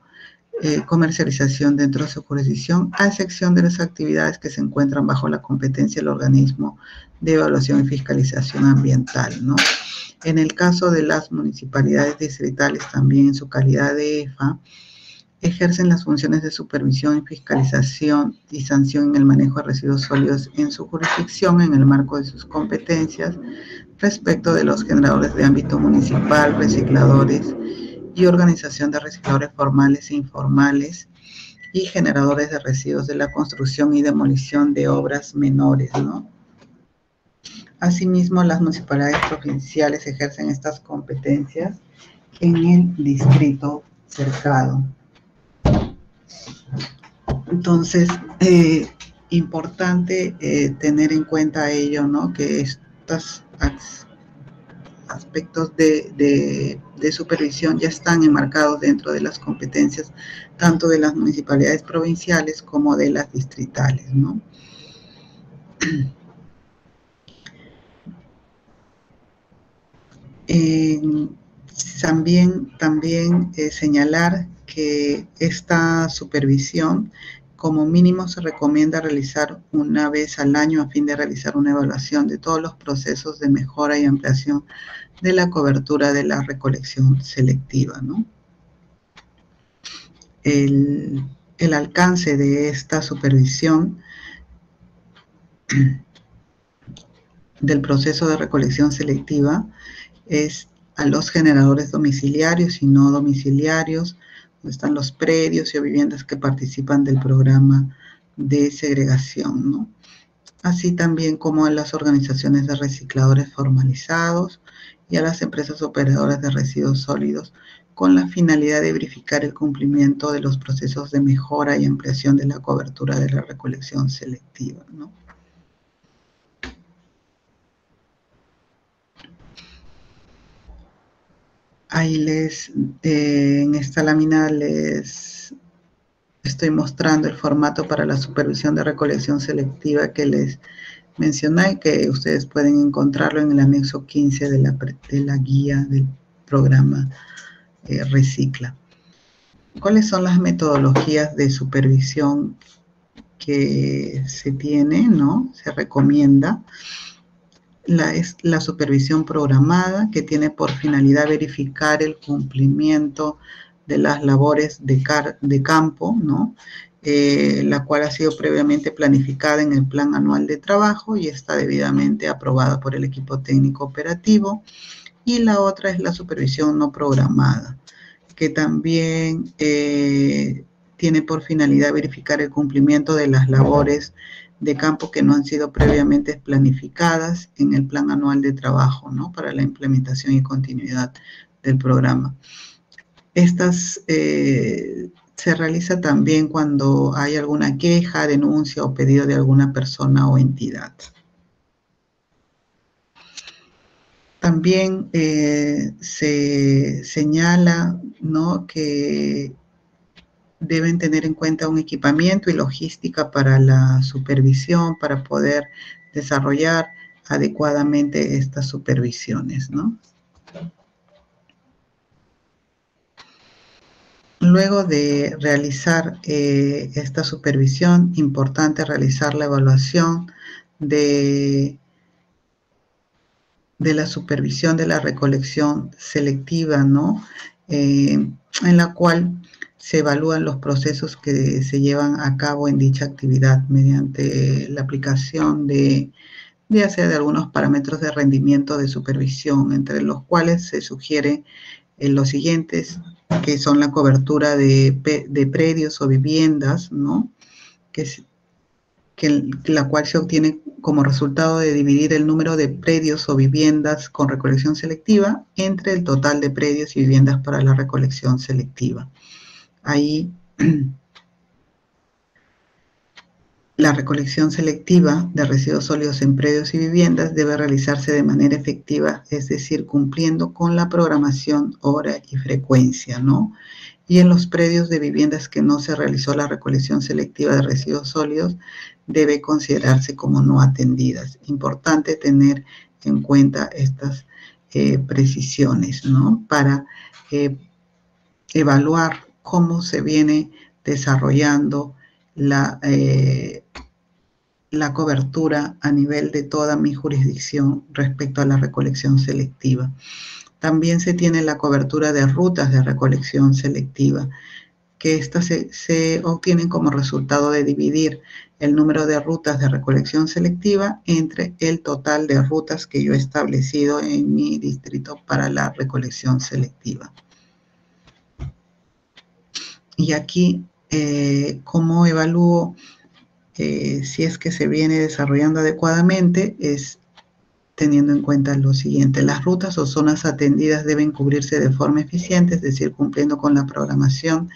[SPEAKER 1] comercialización dentro de su jurisdicción, a excepción de las actividades que se encuentran bajo la competencia del organismo de evaluación y fiscalización ambiental, ¿no? En el caso de las municipalidades distritales, también en su calidad de EFA, ejercen las funciones de supervisión y fiscalización y sanción en el manejo de residuos sólidos en su jurisdicción en el marco de sus competencias respecto de los generadores de ámbito municipal, recicladores y organización de recicladores formales e informales y generadores de residuos de la construcción y demolición de obras menores, ¿no? Asimismo, las municipalidades provinciales ejercen estas competencias en el distrito cercado. Entonces, importante tener en cuenta ello, ¿no? Que estos aspectos de supervisión ya están enmarcados dentro de las competencias tanto de las municipalidades provinciales como de las distritales, ¿no? También señalar que esta supervisión, como mínimo, se recomienda realizar una vez al año a fin de realizar una evaluación de todos los procesos de mejora y ampliación de la cobertura de la recolección selectiva, ¿no? El alcance de esta supervisión del proceso de recolección selectiva es a los generadores domiciliarios y no domiciliarios, donde están los predios y viviendas que participan del programa de segregación, ¿no? Así también como a las organizaciones de recicladores formalizados y a las empresas operadoras de residuos sólidos, con la finalidad de verificar el cumplimiento de los procesos de mejora y ampliación de la cobertura de la recolección selectiva, ¿no? Ahí en esta lámina les estoy mostrando el formato para la supervisión de recolección selectiva que les mencioné, que ustedes pueden encontrarlo en el anexo 15 de la guía del programa Recicla. ¿Cuáles son las metodologías de supervisión que se tiene, ¿no? Se recomienda. Es la supervisión programada, que tiene por finalidad verificar el cumplimiento de las labores de campo, ¿no? La cual ha sido previamente planificada en el plan anual de trabajo y está debidamente aprobada por el equipo técnico operativo. Y la otra es la supervisión no programada, que también tiene por finalidad verificar el cumplimiento de las labores de campo que no han sido previamente planificadas en el plan anual de trabajo, ¿no? Para la implementación y continuidad del programa. Estas se realiza también cuando hay alguna queja, denuncia o pedido de alguna persona o entidad. También se señala, ¿no?, que deben tener en cuenta un equipamiento y logística para la supervisión, para poder desarrollar adecuadamente estas supervisiones, ¿no? Luego de realizar esta supervisión, importante realizar la evaluación de la supervisión de la recolección selectiva, ¿no? En la cual se evalúan los procesos que se llevan a cabo en dicha actividad mediante la aplicación de ya sea de algunos parámetros de rendimiento de supervisión, entre los cuales se sugiere los siguientes, que son la cobertura de predios o viviendas, ¿no? La cual se obtiene como resultado de dividir el número de predios o viviendas con recolección selectiva entre el total de predios y viviendas para la recolección selectiva. Ahí la recolección selectiva de residuos sólidos en predios y viviendas debe realizarse de manera efectiva, es decir, cumpliendo con la programación, hora y frecuencia, ¿no? Y en los predios de viviendas que no se realizó la recolección selectiva de residuos sólidos, debe considerarse como no atendidas. Importante tener en cuenta estas precisiones, ¿no? Para evaluar cómo se viene desarrollando la cobertura a nivel de toda mi jurisdicción respecto a la recolección selectiva. También se tiene la cobertura de rutas de recolección selectiva, que estas se obtienen como resultado de dividir el número de rutas de recolección selectiva entre el total de rutas que yo he establecido en mi distrito para la recolección selectiva. Y aquí, ¿cómo evalúo si es que se viene desarrollando adecuadamente? Es teniendo en cuenta lo siguiente: las rutas o zonas atendidas deben cubrirse de forma eficiente, es decir, cumpliendo con la programación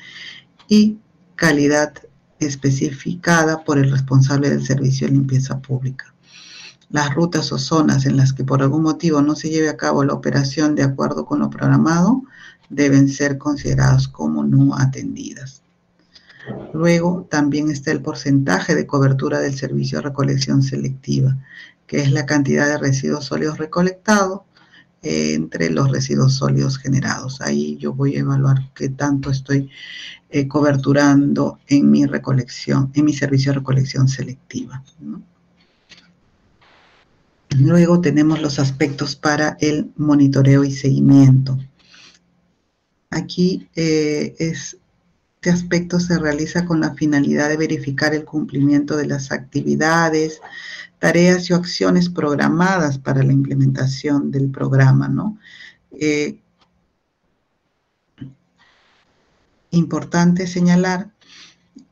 [SPEAKER 1] y calidad especificada por el responsable del servicio de limpieza pública. Las rutas o zonas en las que por algún motivo no se lleve a cabo la operación de acuerdo con lo programado deben ser consideradas como no atendidas. Luego también está el porcentaje de cobertura del servicio de recolección selectiva, que es la cantidad de residuos sólidos recolectados entre los residuos sólidos generados. Ahí yo voy a evaluar qué tanto estoy coberturando en mi recolección, en mi servicio de recolección selectiva, ¿no? Luego tenemos los aspectos para el monitoreo y seguimiento. Aquí este aspecto se realiza con la finalidad de verificar el cumplimiento de las actividades, tareas y acciones programadas para la implementación del programa, ¿no? Importante señalar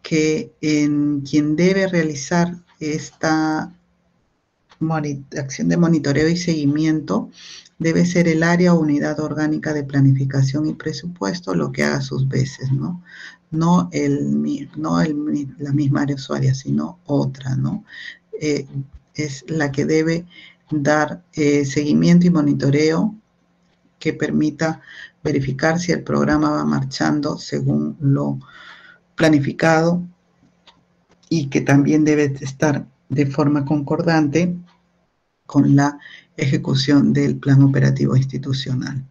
[SPEAKER 1] que quien debe realizar esta acción de monitoreo y seguimiento debe ser el área o unidad orgánica de planificación y presupuesto, lo que haga sus veces, ¿no? No la misma área usuaria, sino otra, ¿no? Es la que debe dar seguimiento y monitoreo que permita verificar si el programa va marchando según lo planificado y que también debe estar de forma concordante con la ejecución del plan operativo institucional.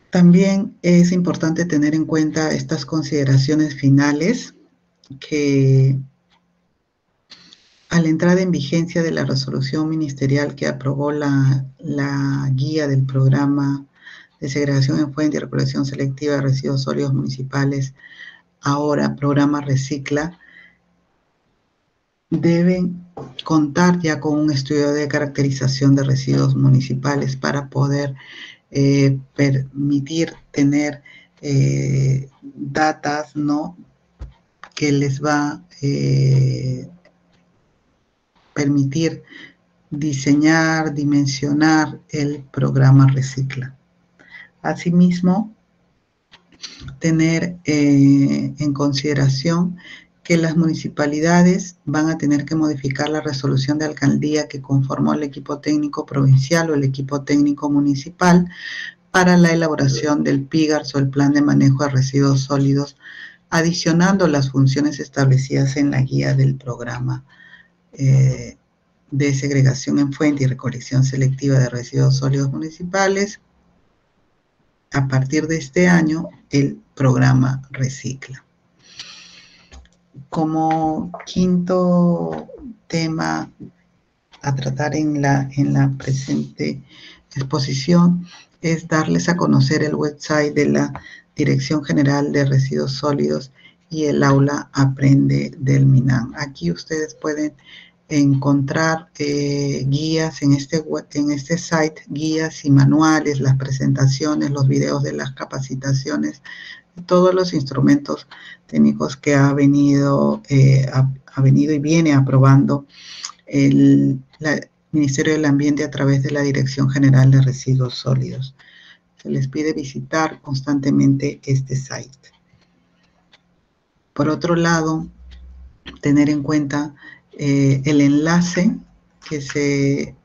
[SPEAKER 1] También es importante tener en cuenta estas consideraciones finales que a la entrada en vigencia de la resolución ministerial que aprobó la guía del programa de segregación en fuente y recolección selectiva de residuos sólidos municipales, ahora programa Recicla, deben contar ya con un estudio de caracterización de residuos municipales para poder permitir tener datas, ¿no?, que les va a permitir diseñar, dimensionar el programa Recicla. Asimismo, tener en consideración que las municipalidades van a tener que modificar la resolución de alcaldía que conformó el equipo técnico provincial o el equipo técnico municipal para la elaboración del PIGARS o el Plan de Manejo de Residuos Sólidos, adicionando las funciones establecidas en la guía del programa de segregación en fuente y recolección selectiva de residuos sólidos municipales. A partir de este año, el programa Recicla. Como quinto tema a tratar en la presente exposición es darles a conocer el website de la Dirección General de Residuos Sólidos y el aula Aprende del MINAN. Aquí ustedes pueden encontrar guías en este site, guías y manuales, las presentaciones, los videos de las capacitaciones, todos los instrumentos técnicos que ha venido y viene aprobando el Ministerio del Ambiente a través de la Dirección General de Residuos Sólidos. Se les pide visitar constantemente este site. Por otro lado, tener en cuenta el enlace que se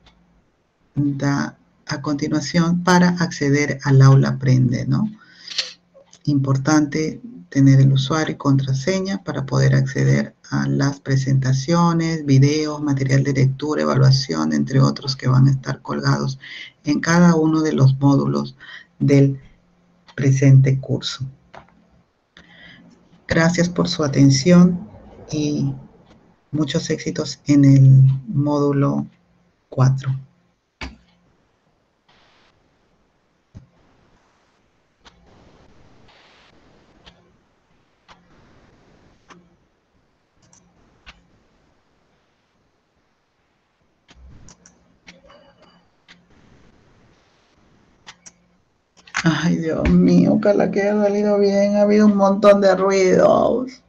[SPEAKER 1] da a continuación para acceder al aula Aprende, ¿no? Importante tener el usuario y contraseña para poder acceder a las presentaciones, videos, material de lectura, evaluación, entre otros que van a estar colgados en cada uno de los módulos del presente curso. Gracias por su atención y muchos éxitos en el módulo 4. Ay, Dios mío, ojalá que haya salido bien. Ha habido un montón de ruidos.